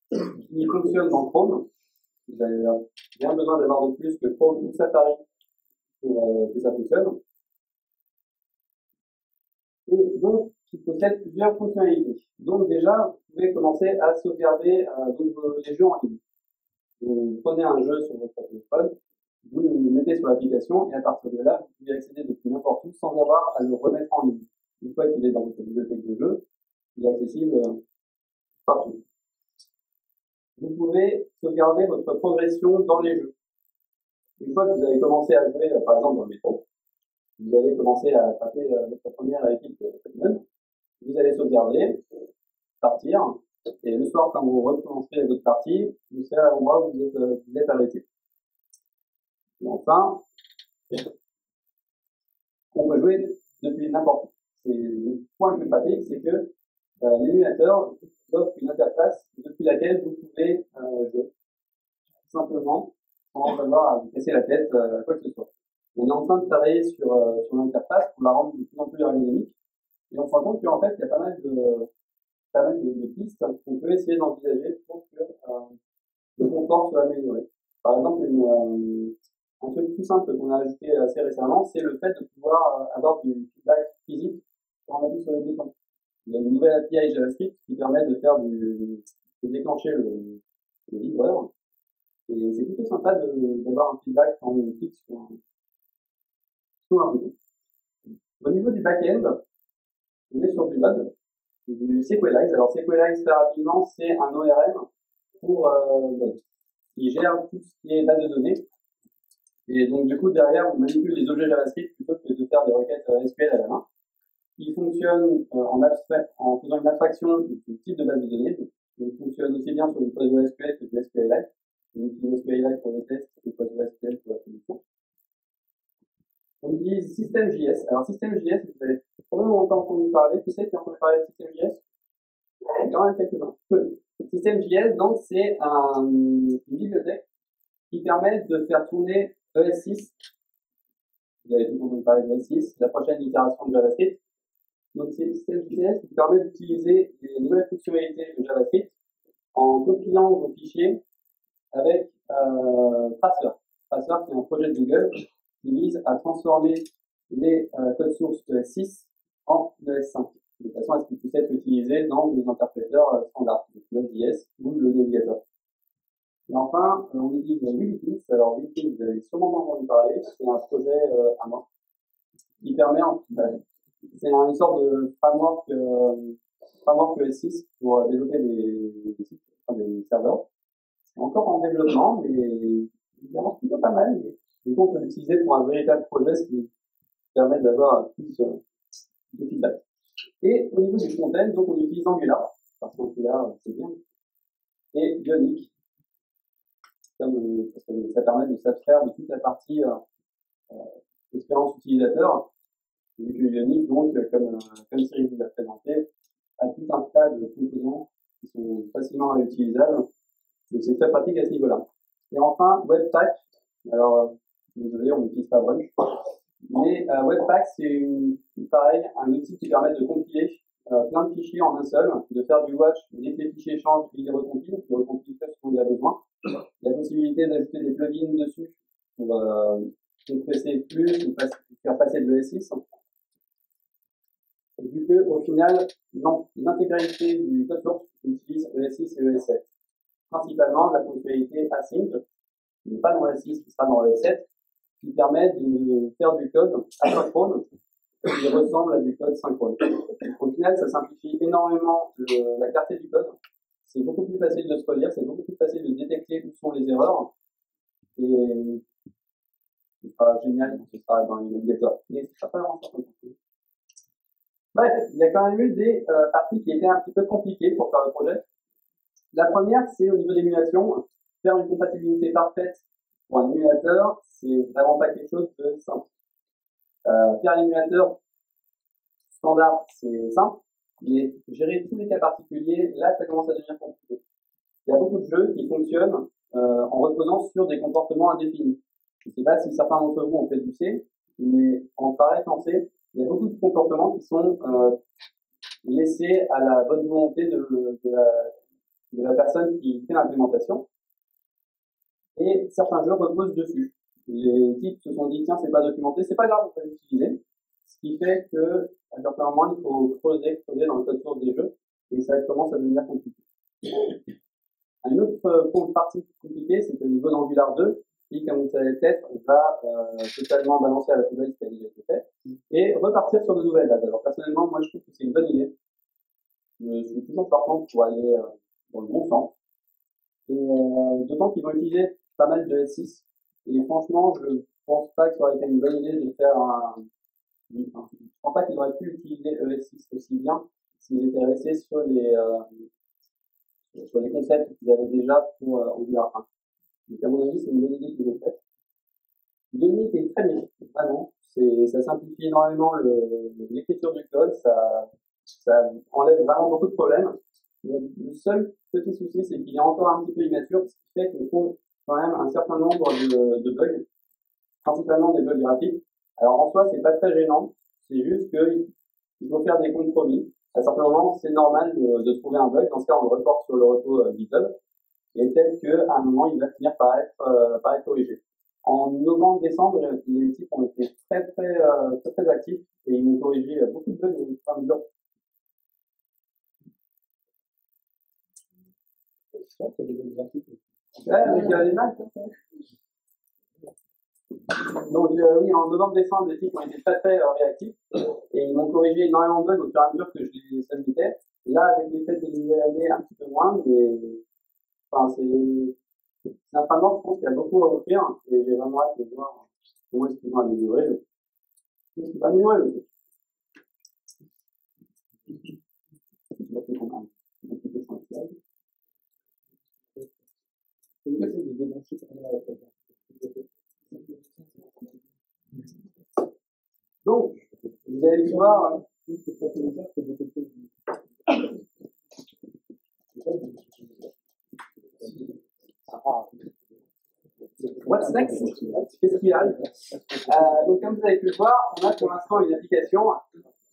Speaker 11: qui fonctionne dans Chrome. Vous avez bien besoin d'avoir de plus que Chrome ou Safari pour que ça fonctionne. Et donc, qui possède plusieurs fonctionnalités. Donc déjà, vous pouvez commencer à sauvegarder les jeux en ligne. Vous prenez un jeu sur votre téléphone, vous le mettez sur l'application, et à partir de là, vous pouvez accéder depuis n'importe où sans avoir à le remettre en ligne. Une fois qu'il est dans votre bibliothèque de jeux, il est accessible partout. Vous pouvez sauvegarder votre progression dans les jeux. Une fois que vous avez commencé à jouer, par exemple dans le métro, vous allez commencer à taper votre première équipe de Pokémon, vous allez sauvegarder, partir, et le soir, quand vous recommencerez votre partie, vous serez à l'endroit où vous êtes arrêté. Et enfin, on peut jouer depuis n'importe où. Le point le plus pratique, c'est que l'émulateur offre une interface depuis laquelle vous pouvez jouer. Tout simplement, sans avoir à vous casser la tête quoi que ce soit. On est en train de travailler sur l'interface pour la rendre de plus en plus ergonomique. Et on se rend compte qu'en fait, il y a pas mal de pistes qu'on peut essayer d'envisager pour que le confort soit amélioré. Par exemple, un truc tout simple qu'on a ajouté assez récemment, c'est le fait de pouvoir avoir du feedback physique quand on appuie sur les boutons. Il y a une nouvelle API JavaScript qui permet de déclencher le vibreur. Et c'est plutôt sympa d'avoir un feedback quand on clique sur un bouton. Au niveau du back-end, on est sur du Node, du Sequelize. Alors Sequelize, très rapidement, c'est un ORM qui gère tout ce qui est base de données. Et donc du coup, derrière, on manipule les objets JavaScript plutôt que de faire des requêtes SQL à la main. Il fonctionne en faisant une abstraction du type de base de données. Donc, il fonctionne aussi bien sur du PostgreSQL que du SQLite. On utilise SQLite pour les tests et PostgreSQL pour la production. On utilise System.js. Alors System.js, vous avez probablement entendu parler. Qui c'est qui a entendu parler de System.js? Il y en a quelques-uns. System.js, donc, c'est une bibliothèque qui permet de faire tourner ES6. Vous avez tout entendu parler de ES6, la prochaine itération de JavaScript. Donc, c'est System.js qui permet d'utiliser les nouvelles fonctionnalités de JavaScript en compilant vos fichiers avec Tracer. Tracer, qui est un projet de Google qui vise à transformer les codes sources ES6 en ES5, de façon à ce qu'ils puissent être utilisés dans des interpréteurs standards, Node.js ou le navigateur. Et enfin, on utilise Wheatix. Alors Wheatix, vous avez sûrement entendu parler, c'est un projet à moi qui permet, c'est une sorte de framework ES6 pour développer des serveurs. C'est encore en développement, mais il avance plutôt pas mal. Du coup, on peut l'utiliser pour un véritable projet, ce qui permet d'avoir plus de feedback. Et au niveau du front-end, donc on utilise Angular, parce qu'Angular, c'est bien, et Ionic, parce que ça permet de s'abstraire de toute la partie expérience utilisateur, vu que Ionic, donc, comme Cyril vous l'a présenté, a tout un tas de composants qui sont facilement réutilisables, donc c'est très pratique à ce niveau-là. Et enfin, Webpack. Alors, Désolé, on n'utilise pas Brunch. Mais Webpack, c'est pareil, un outil qui permet de compiler plein de fichiers en un seul, de faire du watch, dès que les fichiers changent, il les recompile que ce qu'on a besoin. Il y a la possibilité d'ajouter des plugins dessus pour compresser plus ou faire passer de l'ES6. Vu que, au final, non, l'intégralité du code source utilise ES6 et ES7. Principalement la fonctionnalité async, mais pas dans ES6, qui sera dans ES7, qui permet de faire du code asynchrone qui ressemble à du code synchrone. Au final, ça simplifie énormément la clarté du code. C'est beaucoup plus facile de se relire, c'est beaucoup plus facile de détecter où sont les erreurs. Et ce sera génial quand ce sera dans les navigateurs. Mais ce sera pas vraiment ça. Bref, il y a quand même eu des parties qui étaient un petit peu compliquées pour faire le projet. La première, c'est au niveau d'émulation. Faire une compatibilité parfaite pour un émulateur, c'est vraiment pas quelque chose de simple. Faire l'émulateur standard, c'est simple, mais gérer tous les cas particuliers, là, ça commence à devenir compliqué. Il y a beaucoup de jeux qui fonctionnent en reposant sur des comportements indéfinis. Je ne sais pas si certains d'entre vous ont fait du C, mais en pareil qu'en C, il y a beaucoup de comportements qui sont laissés à la bonne volonté de la personne qui fait l'implémentation. Et certains jeux reposent dessus. Les types se sont dit, tiens, c'est pas documenté, c'est pas grave, on peut l'utiliser. Ce qui fait que, à un certain moment, il faut creuser dans le code source des jeux, et ça commence à devenir compliqué. Une autre partie compliquée, c'est que le niveau d'Angular 2, qui, comme vous le savez peut-être, va totalement balancer à la poubelle ce qui a déjà été fait, et repartir sur de nouvelles bases. Alors, personnellement, moi, je trouve que c'est une bonne idée. Je suis toujours partant pour aller dans le bon sens. Et d'autant qu'ils vont utiliser pas mal de S6. Et franchement, je pense pas que ça aurait été une bonne idée de faire je pense pas qu'ils auraient pu utiliser ES6 aussi bien s'ils étaient restés sur les concepts qu'ils avaient déjà pour Angular 1. Donc à mon avis, c'est une bonne idée qu'ils ont faite. L'UNIT est très bien, vraiment. Ça simplifie énormément l'écriture du code, ça enlève vraiment beaucoup de problèmes. Mais le seul petit souci, c'est qu'il est encore un petit peu immature, ce qui fait qu'on trouve quand même un certain nombre de bugs, principalement des bugs graphiques. Alors en soi, c'est pas très gênant, c'est juste qu'il faut faire des compromis. À certains moments, c'est normal de trouver un bug. Dans ce cas, on le reporte sur le repo GitHub. Et peut-être qu'à un moment, il va finir par être corrigé. En novembre-décembre, les équipes ont été très actifs et ils m'ont corrigé beaucoup de bugs au fur et à mesure. Ouais, avec les Macs. Donc oui, en novembre-décembre, les équipes ont été très réactifs et ils m'ont corrigé énormément de bugs au fur et à mesure que je les submittais. Là, avec les fêtes de nouvelle année, un petit peu moins, mais enfin, c'est un framework, je pense qu'il y a beaucoup à offrir et j'ai vraiment hâte de voir comment est-ce qu'ils vont améliorer le truc. Donc, vous allez voir what's next? Qu'est-ce qui arrive? Donc, comme vous avez pu le voir, on a pour l'instant une application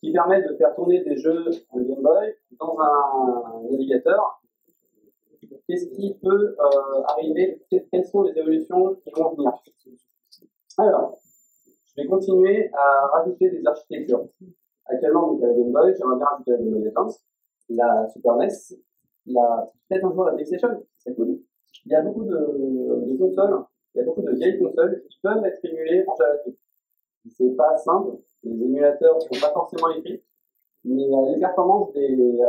Speaker 11: qui permet de faire tourner des jeux Game Boy dans un navigateur. Qu'est-ce qui peut arriver? Quelles sont les évolutions qui vont venir? Alors, je vais continuer à rajouter des architectures. Actuellement, donc, il y a la Game Boy, j'aimerais bien rajouter la Game Boy Advance, la Super NES, peut-être un jour la PlayStation, c'est cool. Il y a beaucoup de consoles, il y a beaucoup de vieilles consoles qui peuvent être émulées en JavaScript. C'est pas simple, les émulateurs ne sont pas forcément écrits, mais les performances des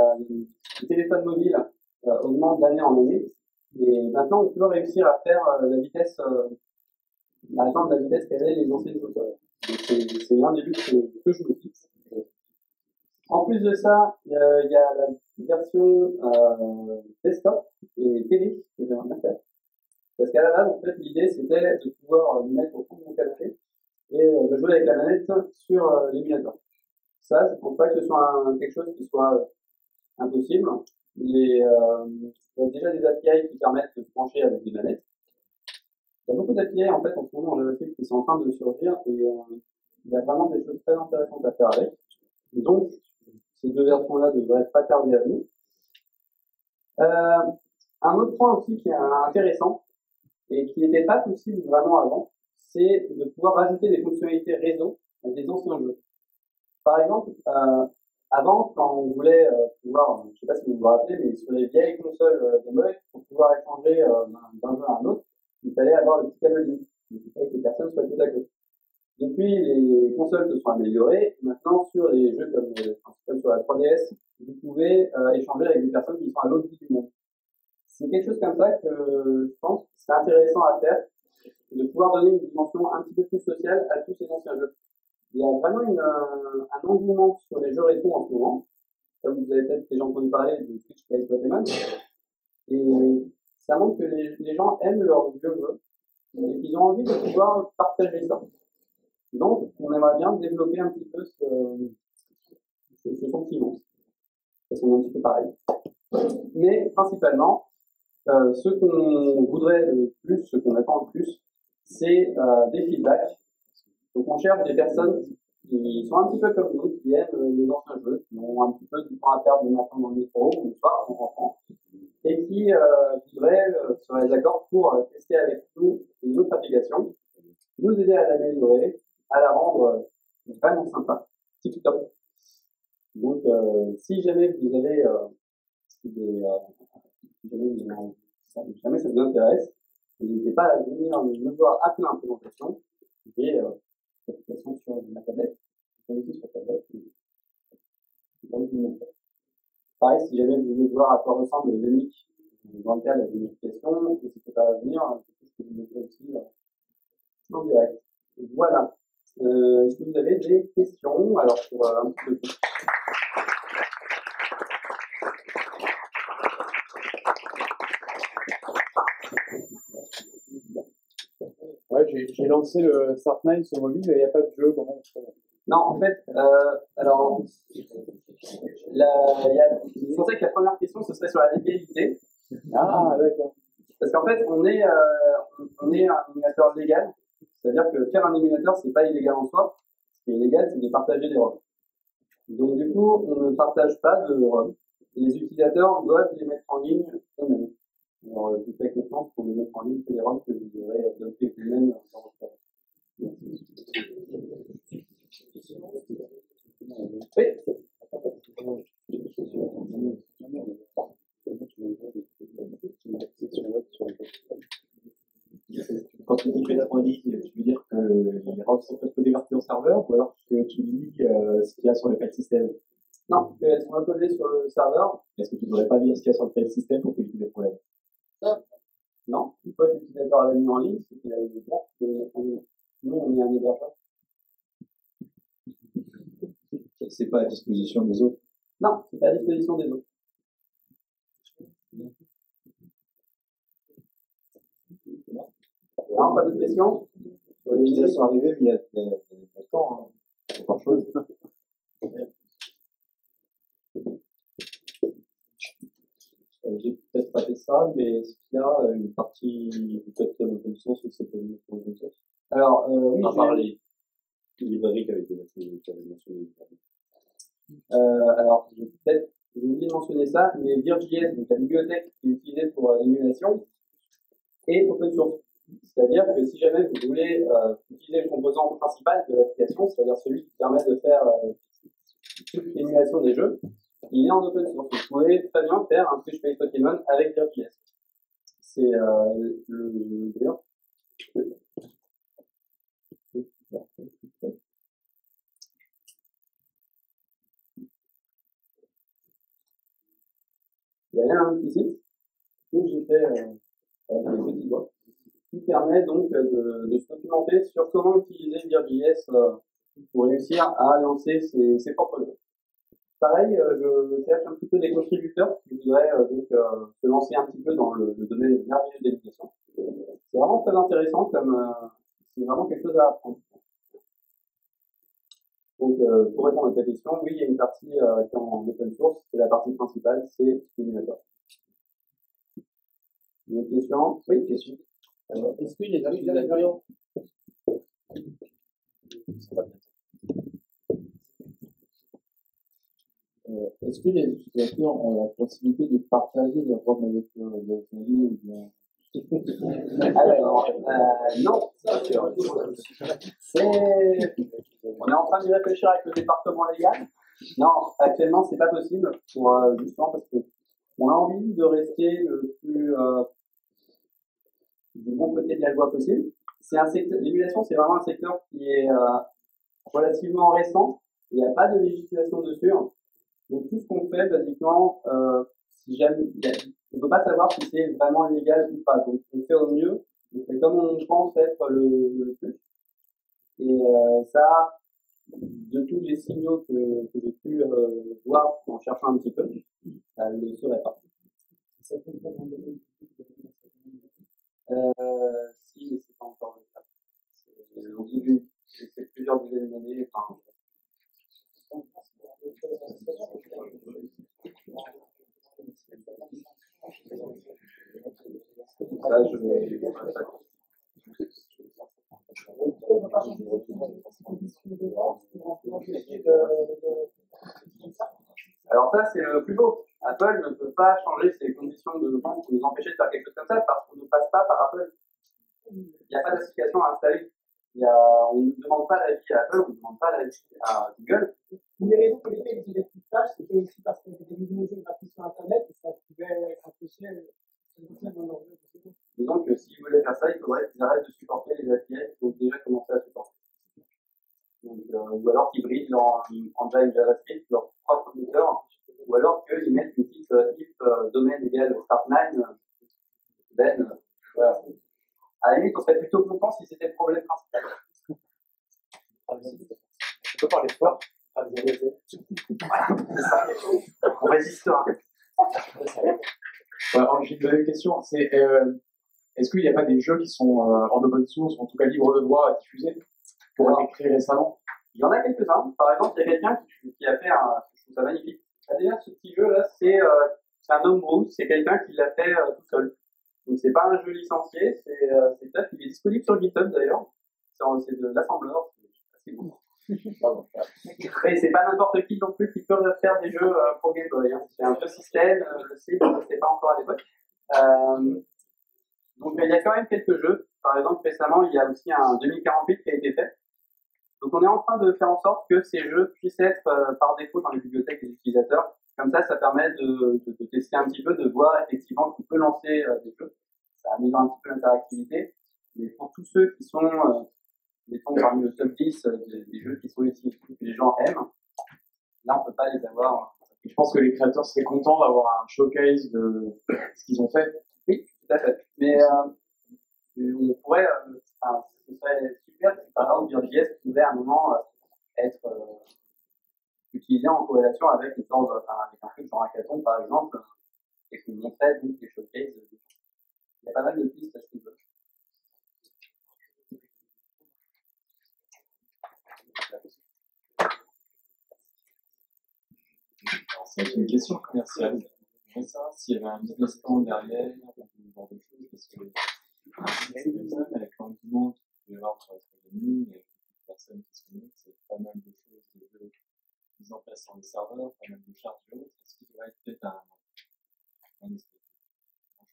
Speaker 11: téléphones mobiles augmentent d'année en année. Et maintenant, on peut réussir à faire la vitesse, par exemple, la vitesse qu'avaient les anciennes consoles. C'est l'un des buts que je me fixe. En plus de ça, il y a la version desktop et télé que j'aimerais bien faire. Parce qu'à la base, en fait, l'idée c'était de pouvoir me mettre au fond de mon canapé et de jouer avec la manette sur l'émulateur. Ça, je ne pense pas que ce soit quelque chose qui soit impossible. Il y a déjà des API qui permettent de se brancher avec des manettes. y a beaucoup d'API en fait en ce moment en JavaScript qui sont en train de surgir et il y a vraiment des choses très intéressantes à faire avec. Donc, ces deux versions-là devraient pas tarder à venir. Un autre point aussi qui est intéressant et qui n'était pas possible vraiment avant, c'est de pouvoir rajouter des fonctionnalités réseau à des anciens jeux. Par exemple, avant, quand on voulait pouvoir, je ne sais pas si vous vous rappelez, mais sur les vieilles consoles Game Boy, pour pouvoir échanger d'un jeu à un autre, il fallait avoir le petit câble ligne. Il fallait que les personnes soient côte à côte. Depuis, les consoles se sont améliorées. Maintenant, sur les jeux comme sur la 3DS, vous pouvez échanger avec des personnes qui sont à l'autre bout du monde. C'est quelque chose comme ça que je pense que c'est intéressant à faire, de pouvoir donner une dimension un petit peu plus sociale à tous ces anciens jeux. Il y a vraiment un engouement sur les jeux rétro en ce moment, comme vous avez peut-être déjà entendu parler du Twitch Play Pokémon, et ça montre que les gens aiment leurs vieux jeux et qu'ils ont envie de pouvoir partager ça. Donc, on aimerait bien développer un petit peu ce sentiment, parce qu'on est un petit peu pareil. Mais principalement, ce qu'on voudrait le plus, ce qu'on attend le plus, c'est des feedbacks. Donc on cherche des personnes qui sont un petit peu comme nous, qui aiment les anciens jeux, qui ont un petit peu du temps à perdre le matin dans le métro ou le soir en rentrant, et qui seraient d'accord pour tester avec nous une autre application, nous aider à l'améliorer, à la rendre vraiment sympa, tip top. Donc si jamais vous avez jamais ça vous intéresse, n'hésitez pas à venir me voir après l'implémentation. J'ai l'application sur ma tablette, aussi sur tablette. Pareil, si jamais vous voulez voir à quoi ressemble Ionic dans le cadre d'une application, n'hésitez pas à venir, c'est ce que vous mettez aussi en direct. Voilà. Est-ce que vous avez des questions? Alors, pour un petit peu plus.
Speaker 2: Ouais, j'ai lancé le Start9 sur mobile et il n'y a pas de jeu. Comment on fait?
Speaker 11: Non, en fait, alors, je pensais que la première question, ce serait sur la légalité.
Speaker 2: Ah, d'accord.
Speaker 11: Parce qu'en fait, on est un émulateur légal. C'est-à-dire que faire un émulateur, c'est pas illégal en soi. Ce qui est illégal, c'est de partager des ROM. Donc, du coup, on ne partage pas de ROM. Les utilisateurs doivent les mettre en ligne eux-mêmes. Alors, je vous fais confiance pour les mettre en ligne que les ROM que vous aurez adoptés vous-même dans votre travail.
Speaker 9: Quand tu dis mettre en ligne, tu veux dire que les ROMs sont uploadés vers ton serveur ou alors que tu lis ce qu'il y a sur le file system?
Speaker 11: Non, elles sont uploadées sur le serveur.
Speaker 9: Est-ce que tu ne devrais pas lire ce qu'il y a sur le file system pour éviter des problèmes?
Speaker 11: Non, une fois que l'utilisateur l'a mis en ligne, c'est qu'il a eu des droits, il peut le mettre en ligne. Nous, on est un hébergeur.
Speaker 4: C'est pas à disposition des autres.
Speaker 11: Non, c'est pas à disposition des autres. Non, pas de questions?
Speaker 4: Les pizzas sont arrivées, mais il y a temps, hein. Pas chose.
Speaker 10: J'ai peut-être pas fait ça, mais est-ce qu'il y a une partie peut-être open source ou c'est pas une open source?
Speaker 11: Alors, oui,
Speaker 10: à part les librairies qui avaient été mentionnées.
Speaker 11: alors, j'ai oublié de mentionner ça, mais Vir.js, donc la bibliothèque qui est utilisée pour l'émulation, est open source. C'est-à-dire que si jamais vous voulez utiliser le composant principal de l'application, c'est-à-dire celui qui permet de faire toute l'émulation des jeux, il est en open source. Vous pouvez très bien faire un Twitch Play Pokémon avec Vir.js. C'est d'ailleurs. Il y avait un petit site où j'ai fait des petits doigts qui permet donc de se documenter sur comment utiliser Vir.js pour réussir à lancer ses propres jeux. Pareil, je cherche un petit peu des contributeurs qui voudraient se lancer un petit peu dans le domaine merveilleux de l'éducation. C'est vraiment très intéressant, c'est vraiment quelque chose à apprendre. Donc, pour répondre à ta question, oui, il y a une partie qui est en open source, et la partie principale, c'est l'émulateur. Une autre question? Oui, question.
Speaker 12: Est-ce qu'il y a des utilisateurs est-ce que les utilisateurs ont la possibilité de partager leur ROM avec leurs amis ou bien...
Speaker 11: Alors, non, on est en train d'y réfléchir avec le département légal. Non, actuellement, c'est pas possible, pour, justement parce que on a envie de rester le plus du bon côté de la loi possible. C'est un secteur, l'émulation, c'est vraiment un secteur qui est relativement récent. Il n'y a pas de législation dessus. Donc tout ce qu'on fait, basiquement, si jamais, on ne peut pas savoir si c'est vraiment légal ou pas. Donc on fait au mieux, on fait comme on pense être le plus. Et ça, de tous les signaux que j'ai pu voir en cherchant un petit peu, elle ne le serait pas. Si, mais c'est pas encore le cas. C'est plusieurs dizaines d'années. Enfin, ça, je vais. Alors ça, c'est le plus beau. Apple ne peut pas changer ses conditions de vente ou nous empêcher de faire quelque chose comme ça parce qu'on ne passe pas par Apple. Il n'y a pas d'application à installer. On ne demande pas l'avis à Apple, on ne demande pas l'avis à Google.
Speaker 13: Une des raisons pour lesquelles ils étaient plus sages, c'était aussi parce qu'il y avait des vidéos gratuites sur Internet et ça pouvait s'afficher dans leur jeu.
Speaker 11: Disons que s'ils voulaient faire ça, il faudrait qu'ils arrêtent de supporter les API qu'ils ont déjà commencé à supporter. Donc, ou alors qu'ils brident en JavaScript leur propre moteur, ou alors qu'ils mettent une petite if domaine égale start9, then, voilà. À la limite, on serait plutôt content si c'était le problème principal.
Speaker 7: Tu peux parler fort.
Speaker 11: C'est ça. On résistera.
Speaker 7: J'ai une deuxième question. C'est est-ce qu'il n'y a pas des jeux qui sont en open source, en tout cas libres de droit à diffuser, pour être créés récemment?
Speaker 11: Il y en a quelques-uns. Par exemple, il y a quelqu'un qui a fait je trouve ça magnifique. D'ailleurs, ce petit jeu-là, c'est un homebrew, c'est quelqu'un qui l'a fait tout seul. Donc c'est pas un jeu licencié, c'est top. Il est disponible sur GitHub d'ailleurs. C'est de l'assembleur, c'est assez bon. Et c'est pas n'importe qui non plus qui peut faire des jeux pour Game Boy. Hein. C'est un jeu système, le site, c'était pas encore à l'époque. Donc il y a quand même quelques jeux. Par exemple, récemment, il y a aussi un 2048 qui a été fait. Donc on est en train de faire en sorte que ces jeux puissent être par défaut dans les bibliothèques des utilisateurs. Comme ça permet de tester un petit peu, de voir effectivement qui peut lancer des jeux. Ça améliore un petit peu l'interactivité. Mais pour tous ceux qui sont, mettons, parmi le top 10 des jeux qui sont utilisés, que les gens aiment, là on peut pas les avoir.
Speaker 7: Et je pense que les créateurs seraient contents d'avoir un showcase de ce qu'ils ont fait.
Speaker 11: Oui, tout à fait. Mais on pourrait, ce serait super si par exemple Virgis pouvait à un moment être utilisé en corrélation avec une sorte, avec un truc genre hackathon par exemple, et qu'on montrait donc des showcases. Il y a pas mal de pistes à ce niveau.
Speaker 14: C'est une question commerciale. Je voudrais savoir s'il y avait un business plan derrière, ou ce genre de choses, parce que c'est comme ça, mais avec l'engouement qu'il peut y avoir sur la famille, et les personnes qui se connectent, c'est pas mal de choses, de jeux mis en place sur les serveurs, pas mal de charges et autres. Est-ce qu'il devrait être peut-être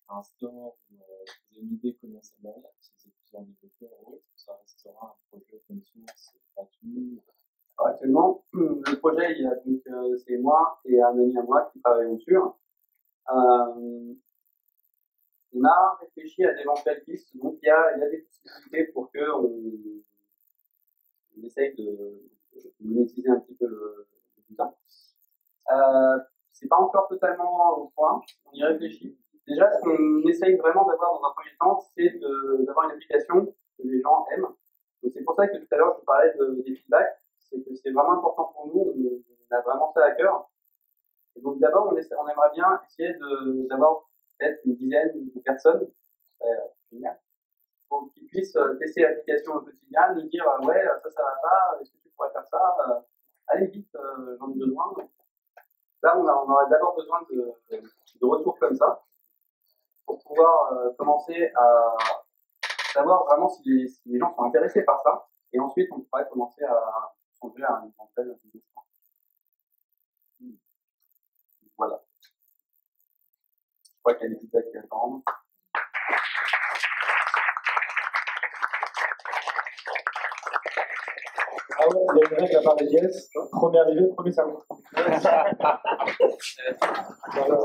Speaker 14: un store où vous avez une idée comment ça va être, si c'est plusieurs développeurs ou autre, ça restera un projet open source gratuit?
Speaker 11: Alors, actuellement, le projet, c'est moi et un ami à moi qui travaillons dessus. On a réfléchi à d'éventuelles pistes, donc il y a des possibilités pour qu'on essaye de monétiser un petit peu tout ça. C'est pas encore totalement au point, on y réfléchit. Déjà, ce qu'on essaye vraiment d'avoir dans un premier temps, c'est d'avoir une application que les gens aiment. Donc c'est pour ça que tout à l'heure, je vous parlais des feedbacks. C'est que c'est vraiment important pour nous, on a vraiment ça à cœur. Et donc d'abord, on aimerait bien essayer d'avoir peut-être une dizaine de personnes, génial, pour qu'ils puissent tester l'application au quotidien, nous dire ouais, ça va pas, est-ce que tu pourrais faire ça, allez vite, j'en ai besoin. Là, on aurait d'abord besoin de retours comme ça, pour pouvoir commencer à savoir vraiment si les gens sont intéressés par ça, et ensuite on pourrait commencer à changer à un éventuel business plan. Voilà. Je crois qu'il y a des petites actes à attendre.
Speaker 15: Ah ouais, il y a une règle à Paris-Yes, premier arrivé, premier servi. Voilà.